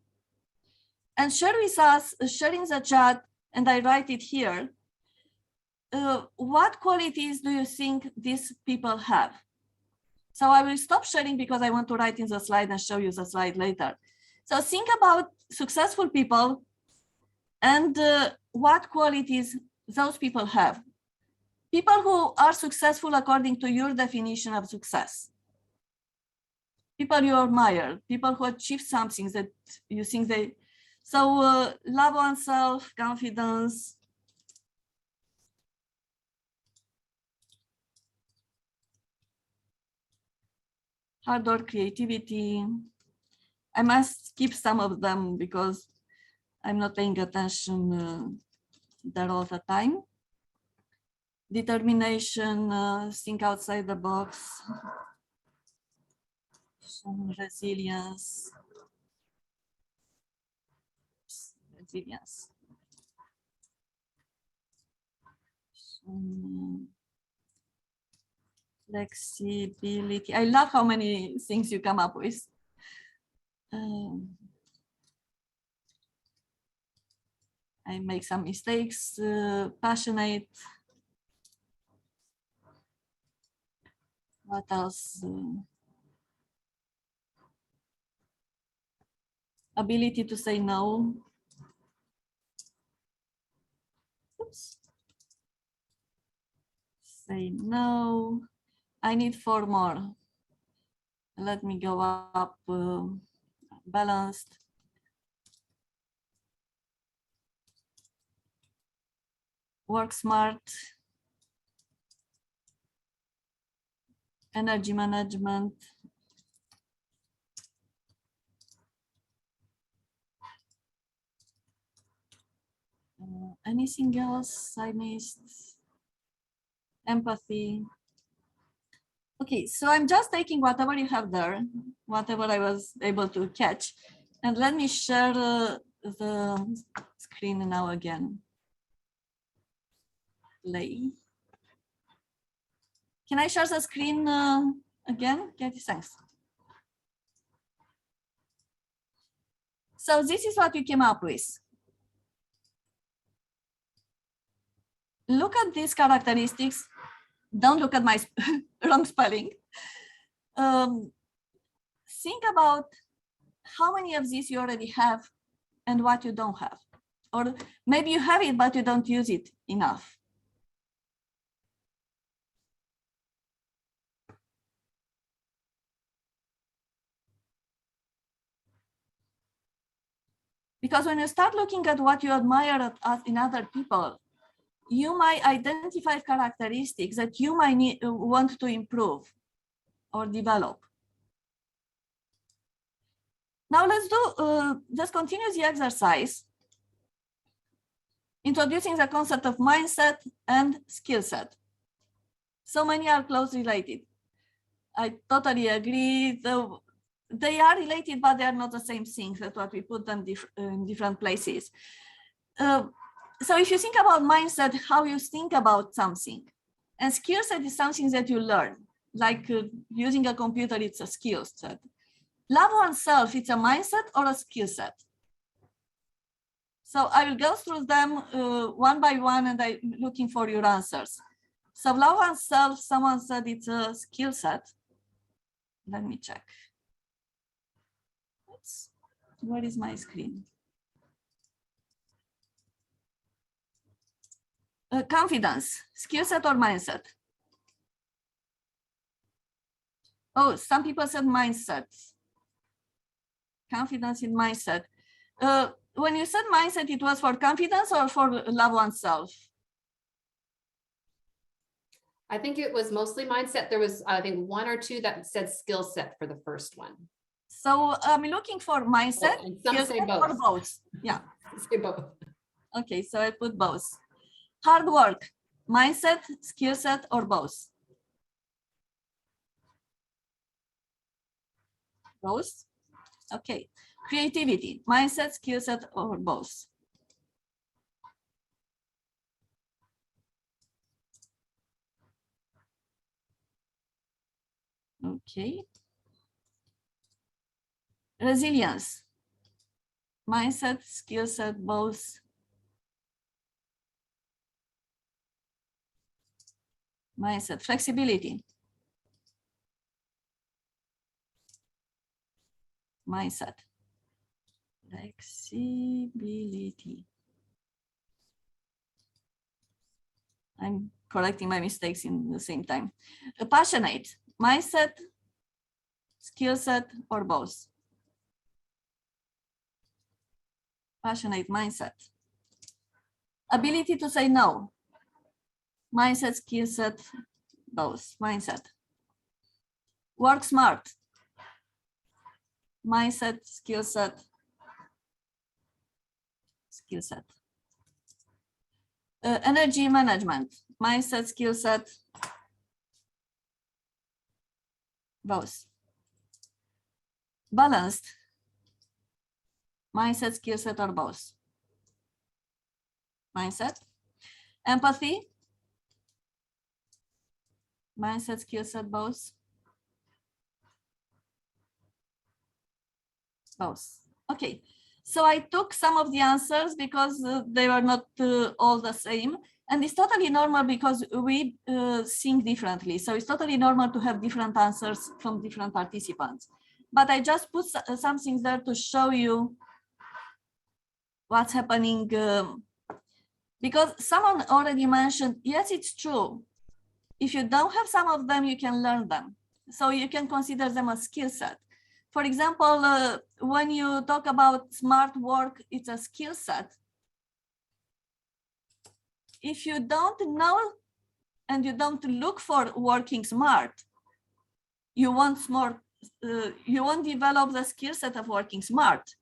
And share with us, share in the chat, and I write it here. What qualities do you think these people have? So I will stop sharing because I want to write in the slide and show you the slide later. So think about successful people and what qualities those people have. People who are successful according to your definition of success. People you admire, people who achieve something that you think they, so love oneself, confidence. Hard work, creativity. I must skip some of them because I'm not paying attention there all the time. Determination, think outside the box. Some resilience. Some flexibility. I love how many things you come up with. I make some mistakes, passionate. What else? Ability to say no. Oops. Say no. I need 4 more. Let me go up. Balanced. Work smart. Energy management. Anything else I missed? Empathy. Okay, so I'm just taking whatever you have there, whatever I was able to catch, And let me share the screen now again. Play. Can I share the screen again? Okay, thanks. So this is what we came up with. Look at these characteristics. Don't look at my wrong spelling. Think about how many of these you already have and what you don't have. Or maybe you have it, but you don't use it enough. Because when you start looking at what you admire in other people, you might identify characteristics that you might want to improve or develop. Now let's continue the exercise, introducing the concept of mindset and skill set. So many are closely related. I totally agree. They are related, but they are not the same thing. That's what we put them in different places. So if you think about mindset, how you think about something, and skill set is something that you learn, like using a computer, it's a skill set. Love oneself, it's a mindset or a skill set. So I will go through them one by one, and I'm looking for your answers. So love oneself, someone said it's a skill set. Let me check. Oops. Where is my screen? Confidence, skill set or mindset? Oh, some people said mindset. Confidence in mindset. When you said mindset, it was for confidence or for love oneself? I think it was mostly mindset. There was, I think, one or two that said skill set for the first one. So I'm looking for mindset, And some skill say set or both. both. Yeah. Say both. Okay, so I put both. Hard work, mindset, skill set, or both? Both. Okay. Creativity, mindset, skill set, or both? Okay. Resilience, mindset, skill set, both? Mindset. Flexibility, mindset. Flexibility. I'm correcting my mistakes in the same time. Passionate, mindset, skill set, or both? Passionate, mindset. Ability to say no, mindset, skill set, both? Mindset. Work smart, mindset, skill set, skill set. Energy management, mindset, skill set, both? Balanced, mindset, skill set, or both? Mindset. Empathy, mindset, skill set, both? Both. Okay, so I took some of the answers because they were not all the same, and it's totally normal because we think differently. So it's totally normal to have different answers from different participants. But I just put some things there to show you what's happening. Because someone already mentioned, yes, it's true. If you don't have some of them, you can learn them. So you can consider them a skill set. For example, when you talk about smart work, it's a skill set. If you don't know and you don't look for working smart, you won't develop the skill set of working smart.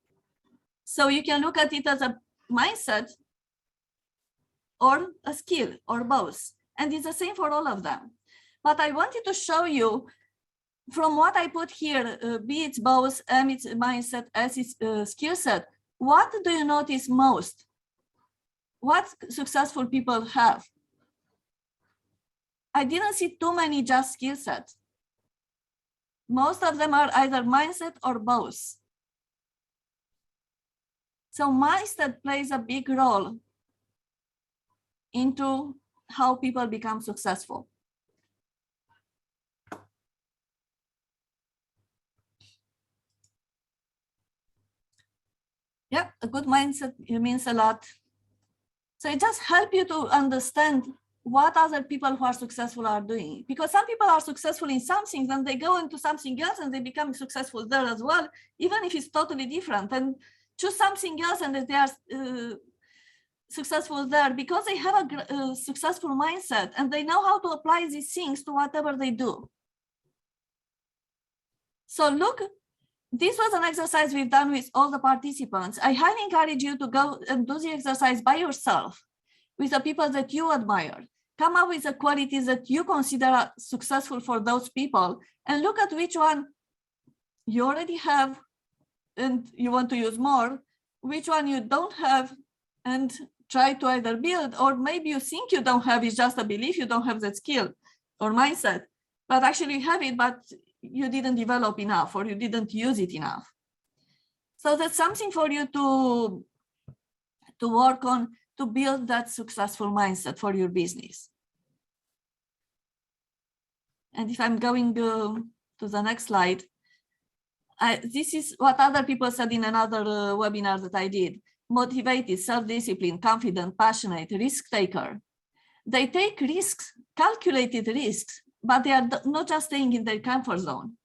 So you can look at it as a mindset or a skill or both. And it's the same for all of them. But I wanted to show you from what I put here, B it's both, M it's mindset, S it's skill set, what do you notice most? What successful people have? I didn't see too many just skill sets. Most of them are either mindset or both. So mindset plays a big role into how people become successful. Yeah, a good mindset means a lot. So it just helps you to understand what other people who are successful are doing. Because some people are successful in something, then they go into something else and they become successful there as well, even if it's totally different. And choose something else and they are successful there because they have a successful mindset and they know how to apply these things to whatever they do. So look, this was an exercise we've done with all the participants. I highly encourage you to go and do the exercise by yourself with the people that you admire. Come up with the qualities that you consider successful for those people and look at which one you already have and you want to use more, which one you don't have and try to either build, or maybe you think you don't have, it's just a belief, you don't have that skill or mindset, but actually you have it, but you didn't develop enough or you didn't use it enough. So that's something for you to work on to build that successful mindset for your business. And if I'm going to the next slide, this is what other people said in another webinar that I did. Motivated, self-disciplined, confident, passionate, risk taker. They take risks, calculated risks, but they are not just staying in their comfort zone.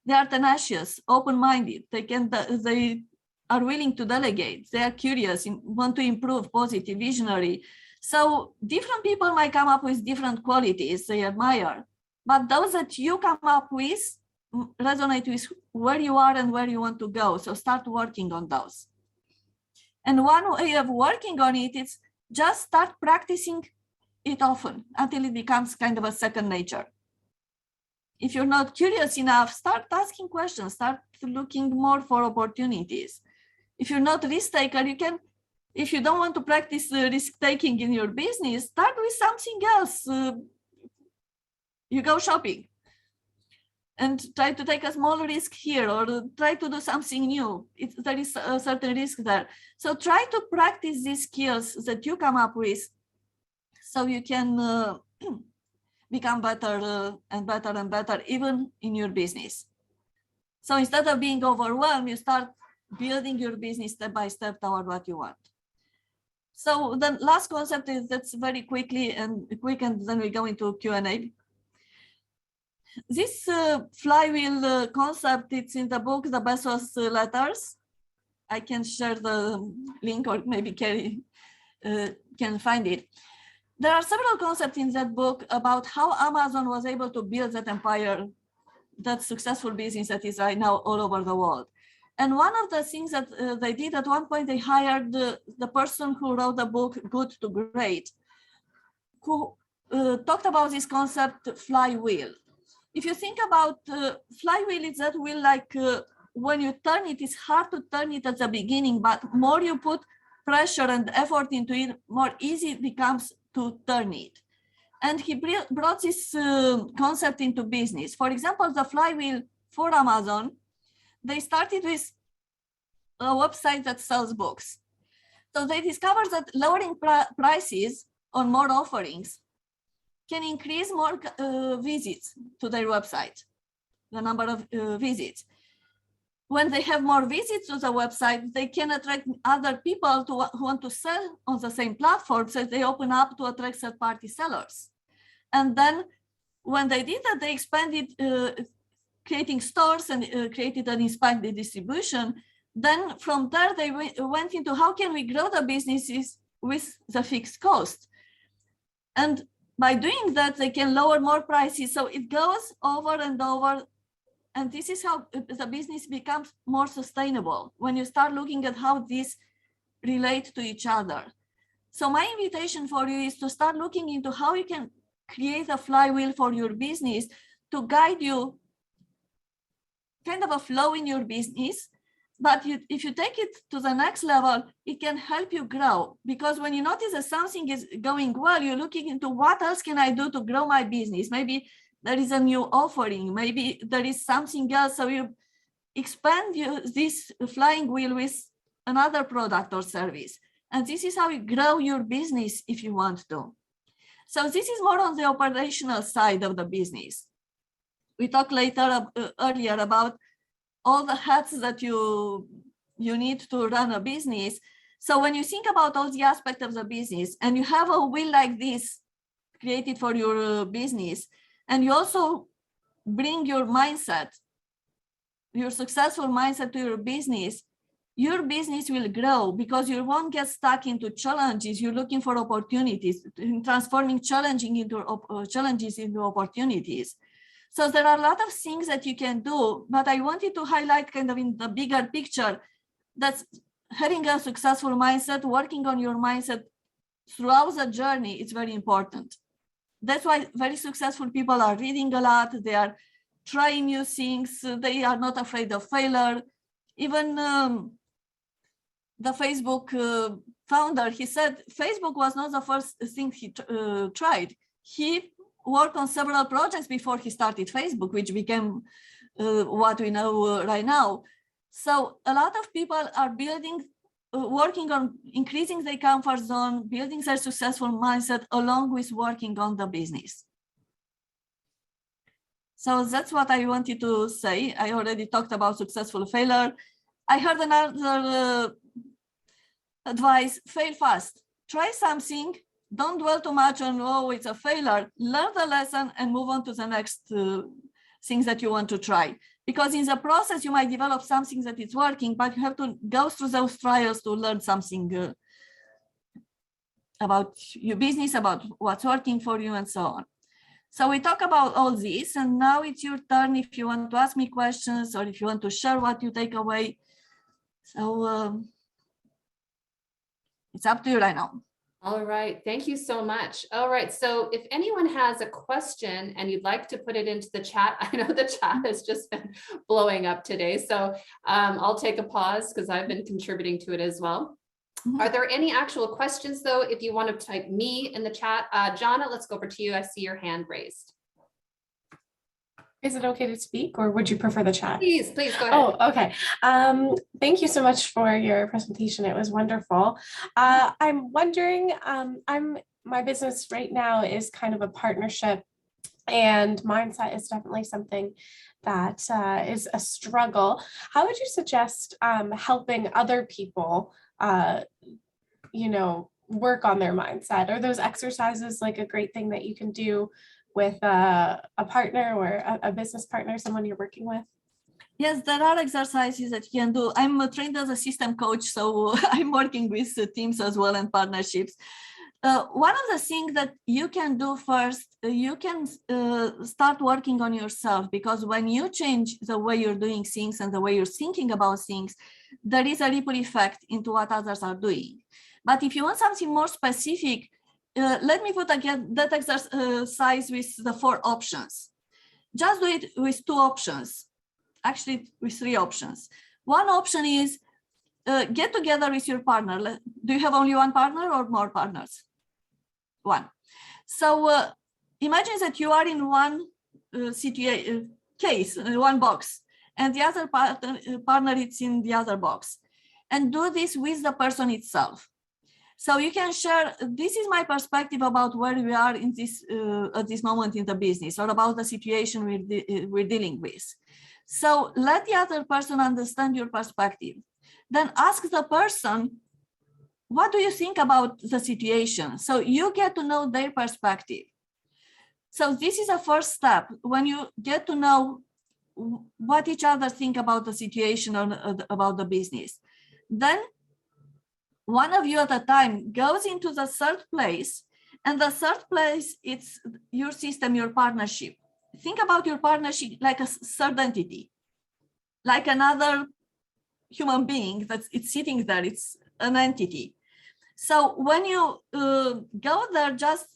They are tenacious, open-minded. They are willing to delegate. They are curious, want to improve, positive, visionary. So different people might come up with different qualities they admire, but those that you come up with resonate with where you are and where you want to go. So start working on those. And one way of working on it is just start practicing it often until it becomes kind of a second nature. If you're not curious enough, start asking questions, start looking more for opportunities. If you're not a risk taker, you can, if you don't want to practice risk taking in your business, start with something else. You go shopping and try to take a small risk here or try to do something new. There is a certain risk there. So try to practice these skills that you come up with so you can become better and better and better, even in your business. So instead of being overwhelmed, you start building your business step by step toward what you want. So the last concept is that's very quick, and then we go into Q&A. This flywheel concept, it's in the book, The Bezos Letters. I can share the link, or maybe Kerry can find it. There are several concepts in that book about how Amazon was able to build that empire, that successful business that is right now all over the world. And one of the things that they did at one point, they hired the person who wrote the book, Good to Great, who talked about this concept, flywheel. If you think about flywheel, it's that wheel like when you turn it, it's hard to turn it at the beginning, but more you put pressure and effort into it, more easy it becomes to turn it. And he brought this concept into business. For example, the flywheel for Amazon, they started with a website that sells books. So they discovered that lowering prices on more offerings can increase more visits to their website, the number of visits. When they have more visits to the website, they can attract other people who want to sell on the same platform, so they open up to attract third-party sellers. And then when they did that, they expanded, creating stores and created an expanded distribution. Then from there, they went into how can we grow the businesses with the fixed cost? And by doing that, they can lower more prices. So it goes over and over. And this is how the business becomes more sustainable when you start looking at how these relate to each other. So my invitation for you is to start looking into how you can create a flywheel for your business to guide you kind of a flow in your business. But if you take it to the next level, it can help you grow, because when you notice that something is going well, you're looking into what else can I do to grow my business. Maybe there is a new offering, maybe there is something else. So you expand this flying wheel with another product or service. And this is how you grow your business if you want to. So this is more on the operational side of the business. We talked earlier about all the hats that you need to run a business. So when you think about all the aspects of the business and you have a wheel like this created for your business, and you also bring your mindset, your successful mindset to your business will grow, because you won't get stuck into challenges. You're looking for opportunities, transforming challenges into opportunities. So there are a lot of things that you can do, but I wanted to highlight kind of in the bigger picture that having a successful mindset, working on your mindset throughout the journey is very important. That's why very successful people are reading a lot. They are trying new things. They are not afraid of failure. Even the Facebook founder, he said Facebook was not the first thing he tried. He worked on several projects before he started Facebook, which became what we know right now. So a lot of people are working on increasing their comfort zone, building their successful mindset, along with working on the business. So that's what I wanted to say. I already talked about successful failure. I heard another advice: fail fast. Try something. Don't dwell too much on, oh, it's a failure. Learn the lesson and move on to the next things that you want to try. Because in the process, you might develop something that is working, but you have to go through those trials to learn something about your business, about what's working for you, and so on. So we talk about all this, and now it's your turn if you want to ask me questions or if you want to share what you take away. So it's up to you right now. All right, thank you so much. All right, so if anyone has a question and you'd like to put it into the chat, I know the chat has just been blowing up today, so I'll take a pause because I've been contributing to it as well. Mm-hmm. Are there any actual questions though? If you want to type me in the chat, Jonna, let's go over to you. I see your hand raised. Is it okay to speak, or would you prefer the chat? Please go ahead. Oh, okay. Thank you so much for your presentation. It was wonderful. I'm wondering, my business right now is kind of a partnership, and mindset is definitely something that is a struggle. How would you suggest helping other people, work on their mindset? Are those exercises like a great thing that you can do with a partner or a business partner, someone you're working with? Yes, there are exercises that you can do. I'm trained as a system coach, so I'm working with teams as well and partnerships. One of the things that you can do first, you can start working on yourself, because when you change the way you're doing things and the way you're thinking about things, there is a ripple effect into what others are doing. But if you want something more specific, let me put again that exercise with the 4 options. Just do it with 2 options, actually with 3 options. One option is get together with your partner. Do you have only one partner or more partners? One. So imagine that you are in one case, one box, and the other partner is in the other box. And do this with the person itself. So you can share, this is my perspective about where we are in this at this moment in the business, or about the situation we're dealing with. So let the other person understand your perspective. Then ask the person, what do you think about the situation? So you get to know their perspective. So this is a first step, when you get to know what each other think about the situation or about the business. Then one of you at a time goes into the third place, and the third place, it's your system, your partnership. Think about your partnership like a third entity, like another human being it's sitting there, it's an entity. So when you go there, just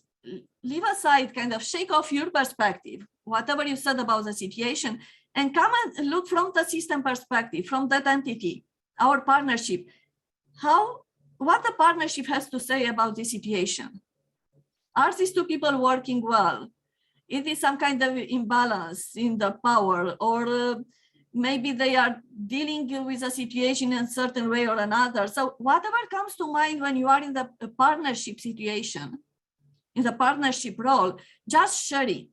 leave aside, kind of shake off your perspective, whatever you said about the situation, and come and look from the system perspective, from that entity, our partnership, what the partnership has to say about this situation. Are these two people working well? It is some kind of imbalance in the power, or maybe they are dealing with a situation in a certain way or another. So whatever comes to mind when you are in the partnership situation, in the partnership role, just share it.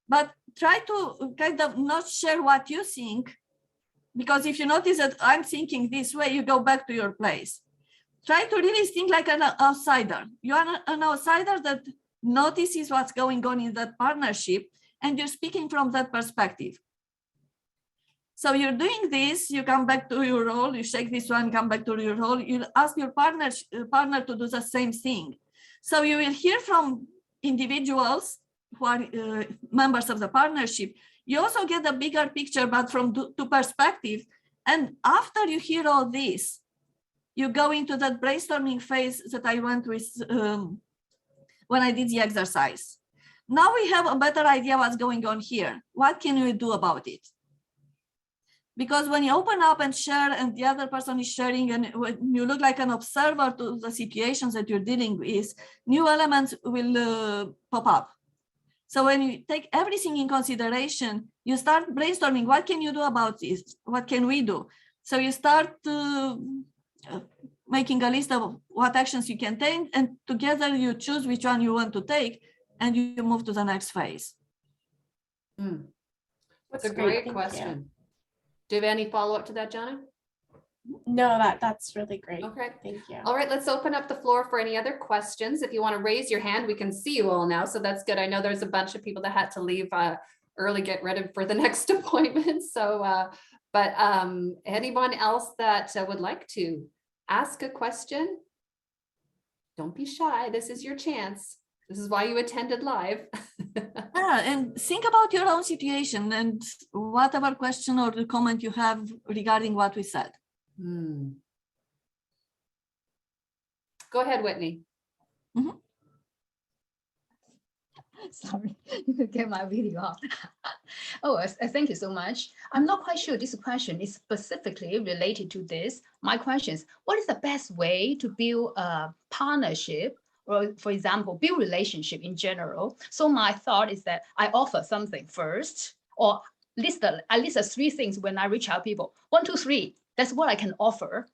But try to kind of not share what you think, because if you notice that I'm thinking this way, you go back to your place. Try to really think like an outsider. You are an outsider that notices what's going on in that partnership, and you're speaking from that perspective. So you're doing this, you come back to your role, you shake this one, come back to your role, you ask your partner to do the same thing. So you will hear from individuals who are members of the partnership. You also get a bigger picture, but from two perspectives. And after you hear all this, you go into that brainstorming phase that I went with when I did the exercise. Now we have a better idea what's going on here. What can we do about it? Because when you open up and share, and the other person is sharing, and when you look like an observer to the situations that you're dealing with, new elements will pop up. So when you take everything in consideration, you start brainstorming, what can you do about this? What can we do? So you start making a list of what actions you can take, and together you choose which one you want to take, and you move to the next phase. That's a great question. Do you have any follow-up to that, Jana? No, that's really great. Okay. Thank you. All right, let's open up the floor for any other questions. If you want to raise your hand, we can see you all now, so that's good. I know there's a bunch of people that had to leave early, get ready for the next appointment. So, but anyone else that would like to ask a question? Don't be shy. This is your chance. This is why you attended live. Yeah, and think about your own situation and whatever question or comment you have regarding what we said. Go ahead, Whitney. Mm-hmm. Sorry, you could get my video off. Oh, thank you so much. I'm not quite sure this question is specifically related to this. My question is, what is the best way to build a partnership, or for example, build relationship in general? So my thought is that I offer something first, or I list 3 things when I reach out people. 1, 2, 3. That's what I can offer.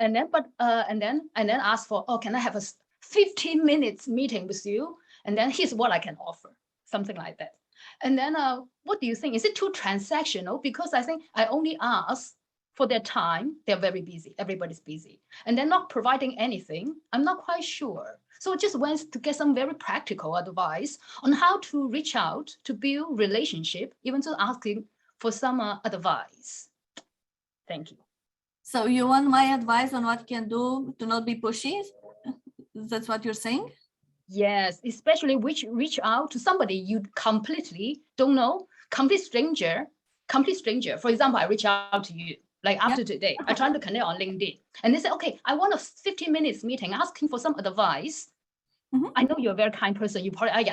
And then, and then ask for, oh, can I have a 15 minutes meeting with you? And then here's what I can offer, something like that. And then what do you think? Is it too transactional? Because I think I only ask for their time. They're very busy. Everybody's busy. And they're not providing anything. I'm not quite sure. So I just went to get some very practical advice on how to reach out to build relationship, even to asking for some advice. Thank you. So you want my advice on what you can do to not be pushy? That's what you're saying? Yes, especially reach out to somebody you completely don't know, complete stranger. For example, I reach out to you, like after today, I try to connect on LinkedIn, and they say, okay, I want a 15 minutes meeting, asking for some advice. I know you're a very kind person. You probably,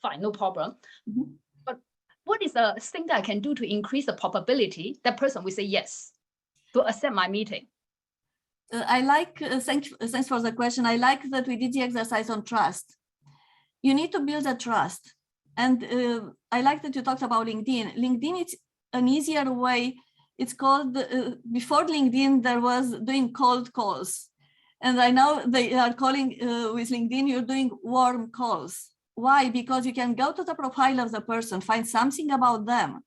fine, no problem. But what is the thing that I can do to increase the probability that person will say yes to accept my meeting? I like, thanks for the question. I like that we did the exercise on trust. You need to build a trust. And I like that you talked about LinkedIn. LinkedIn, it's an easier way. It's called, before LinkedIn, there was doing cold calls. And I know they are calling with LinkedIn, you're doing warm calls. Why? Because you can go to the profile of the person, find something about them.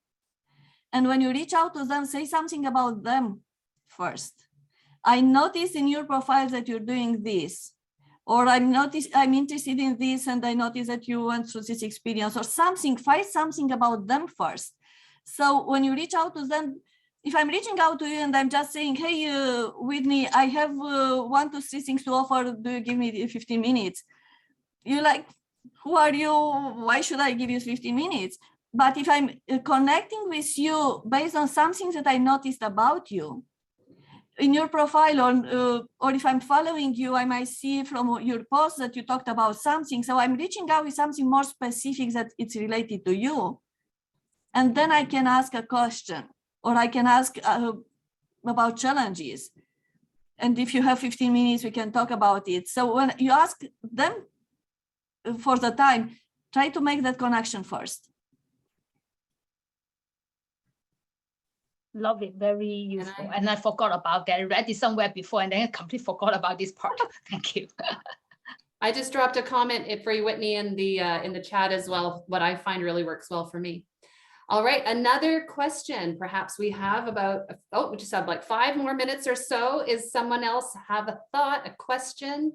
And when you reach out to them, say something about them first. I noticed in your profile that you're doing this, or I'm interested in this, and I noticed that you went through this experience, or something. Find something about them first. So when you reach out to them, if I'm reaching out to you and I'm just saying, hey, Whitney, I have 1, 2, 3 things to offer. Do you give me 15 minutes? You're like, who are you? Why should I give you 15 minutes? But if I'm connecting with you based on something that I noticed about you, in your profile, or if I'm following you, I might see from your post that you talked about something. So I'm reaching out with something more specific that it's related to you. And then I can ask a question, or I can ask about challenges. And if you have 15 minutes, we can talk about it. So when you ask them for the time, try to make that connection first. Love it, very useful. And I forgot about that. I read it somewhere before and then I completely forgot about this part. Thank you. I just dropped a comment for you, Whitney, in the chat as well. What I find really works well for me. All right, another question. Perhaps we have about, we just have like 5 more minutes or so. Is someone else have a thought, a question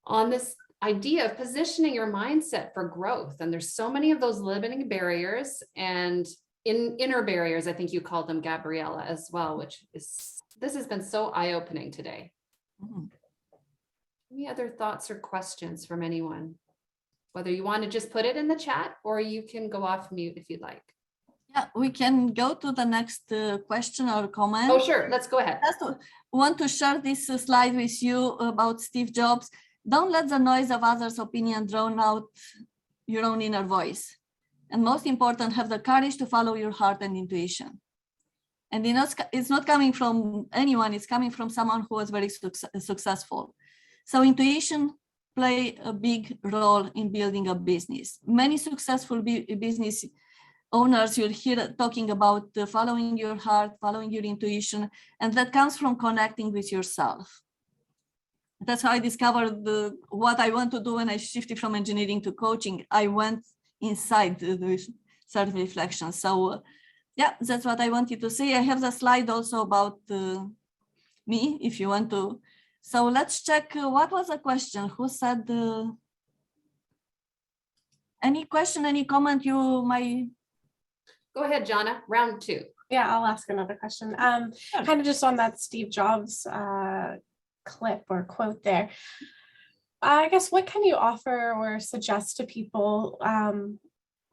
on this idea of positioning your mindset for growth? And there's so many of those limiting barriers and inner barriers, I think you called them, Gabriella, as well, which is, this has been so eye-opening today. Any other thoughts or questions from anyone? Whether you want to just put it in the chat or you can go off mute if you'd like. Yeah, we can go to the next question or comment. Oh, sure. Let's go ahead. I just want to share this slide with you about Steve Jobs. Don't let the noise of others' opinion drown out your own inner voice. And most important, have the courage to follow your heart and intuition. And you know, it's not coming from anyone, it's coming from someone who was very successful. So intuition play a big role in building a business. Many successful business owners you'll hear talking about following your heart, following your intuition, and that comes from connecting with yourself. That's how I discovered what I want to do when I shifted from engineering to coaching. I went inside the self-reflection. So yeah, that's what I wanted to say. I have the slide also about me, if you want to. So let's check what was the question. Who said any question, any comment you might? Go ahead, Jana, round 2. Yeah, I'll ask another question. Kind of just on that Steve Jobs clip or quote there. I guess what can you offer or suggest to people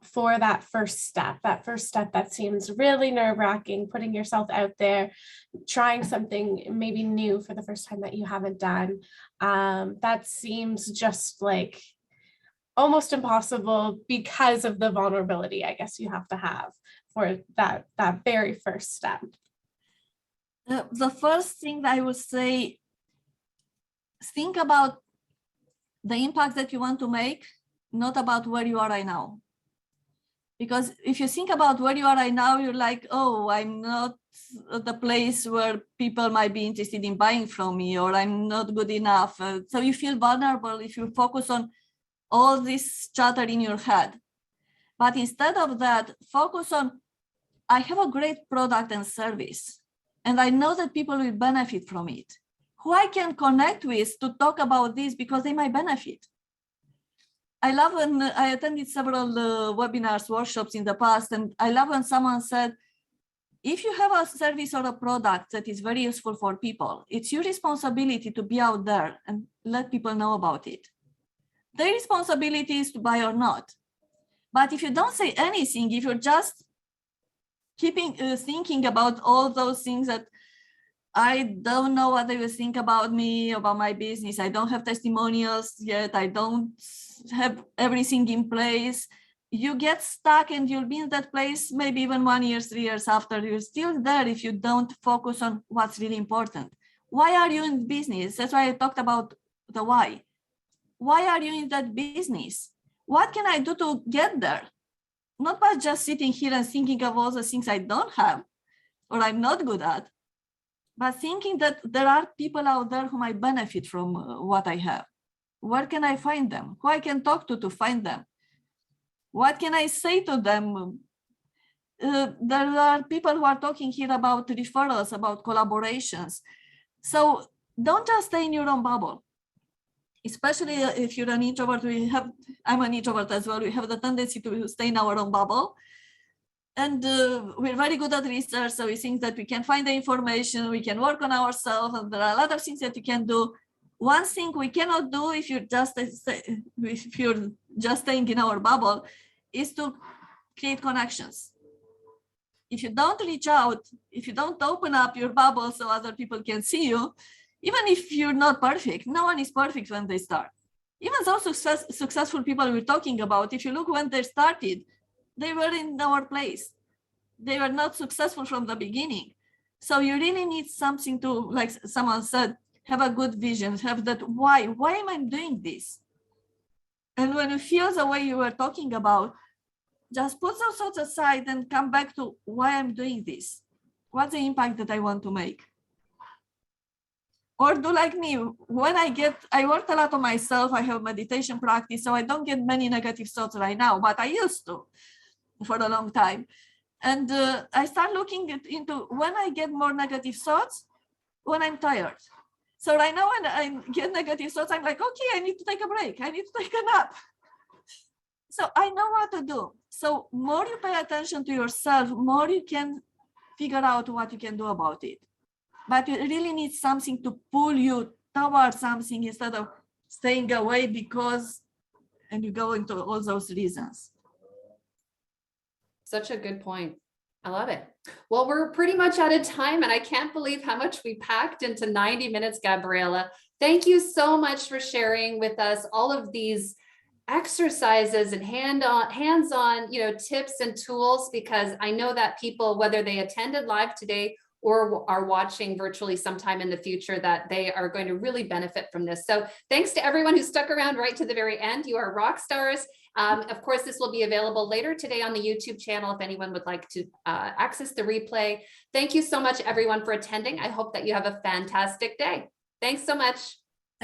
for that first step that seems really nerve-wracking, putting yourself out there, trying something maybe new for the first time that you haven't done, that seems just like almost impossible because of the vulnerability, I guess, you have to have for that very first step? The first thing I would say, think about the impact that you want to make, not about where you are right now. Because if you think about where you are right now, you're like, oh, I'm not at the place where people might be interested in buying from me, or I'm not good enough. So you feel vulnerable if you focus on all this chatter in your head. But instead of that, focus on, I have a great product and service, and I know that people will benefit from it. Who I can connect with to talk about this because they might benefit. I love when I attended several webinars, workshops in the past, and I love when someone said, if you have a service or a product that is very useful for people, it's your responsibility to be out there and let people know about it. Their responsibility is to buy or not. But if you don't say anything, if you're just keeping thinking about all those things that I don't know what they will think about me, about my business, I don't have testimonials yet, I don't have everything in place, you get stuck and you'll be in that place maybe even 1 year, 3 years after. You're still there if you don't focus on what's really important. Why are you in business? That's why I talked about the why. Why are you in that business? What can I do to get there? Not by just sitting here and thinking of all the things I don't have or I'm not good at, but thinking that there are people out there who might benefit from what I have. Where can I find them? Who I can talk to find them? What can I say to them? There are people who are talking here about referrals, about collaborations. So don't just stay in your own bubble. Especially if you're an introvert, I'm an introvert as well, we have the tendency to stay in our own bubble. And we're very good at research, so we think that we can find the information, we can work on ourselves, and there are a lot of things that you can do. One thing we cannot do if you're just staying in our bubble is to create connections. If you don't reach out, if you don't open up your bubble so other people can see you, even if you're not perfect, no one is perfect when they start. Even those successful people we're talking about, if you look when they started, they were in our place. They were not successful from the beginning. So you really need something to, like someone said, have a good vision, have that why am I doing this? And when you feel the way you were talking about, just put those thoughts aside and come back to why I'm doing this. What's the impact that I want to make? Or do like me, when I work a lot on myself, I have meditation practice, so I don't get many negative thoughts right now, but I used to for a long time. And I start looking into when I get more negative thoughts, when I'm tired. So right now when I get negative thoughts, I'm like, okay, I need to take a break. I need to take a nap. So I know what to do. So more you pay attention to yourself, more you can figure out what you can do about it. But you really need something to pull you towards something instead of staying away because, and you go into all those reasons. Such a good point. I love it. Well, we're pretty much out of time, and I can't believe how much we packed into 90 minutes, Gabriela. Thank you so much for sharing with us all of these exercises and hands-on, tips and tools, because I know that people, whether they attended live today or are watching virtually sometime in the future, that they are going to really benefit from this. So thanks to everyone who stuck around right to the very end. You are rock stars. Of course, this will be available later today on the YouTube channel if anyone would like to access the replay. Thank you so much, everyone, for attending. I hope that you have a fantastic day. Thanks so much.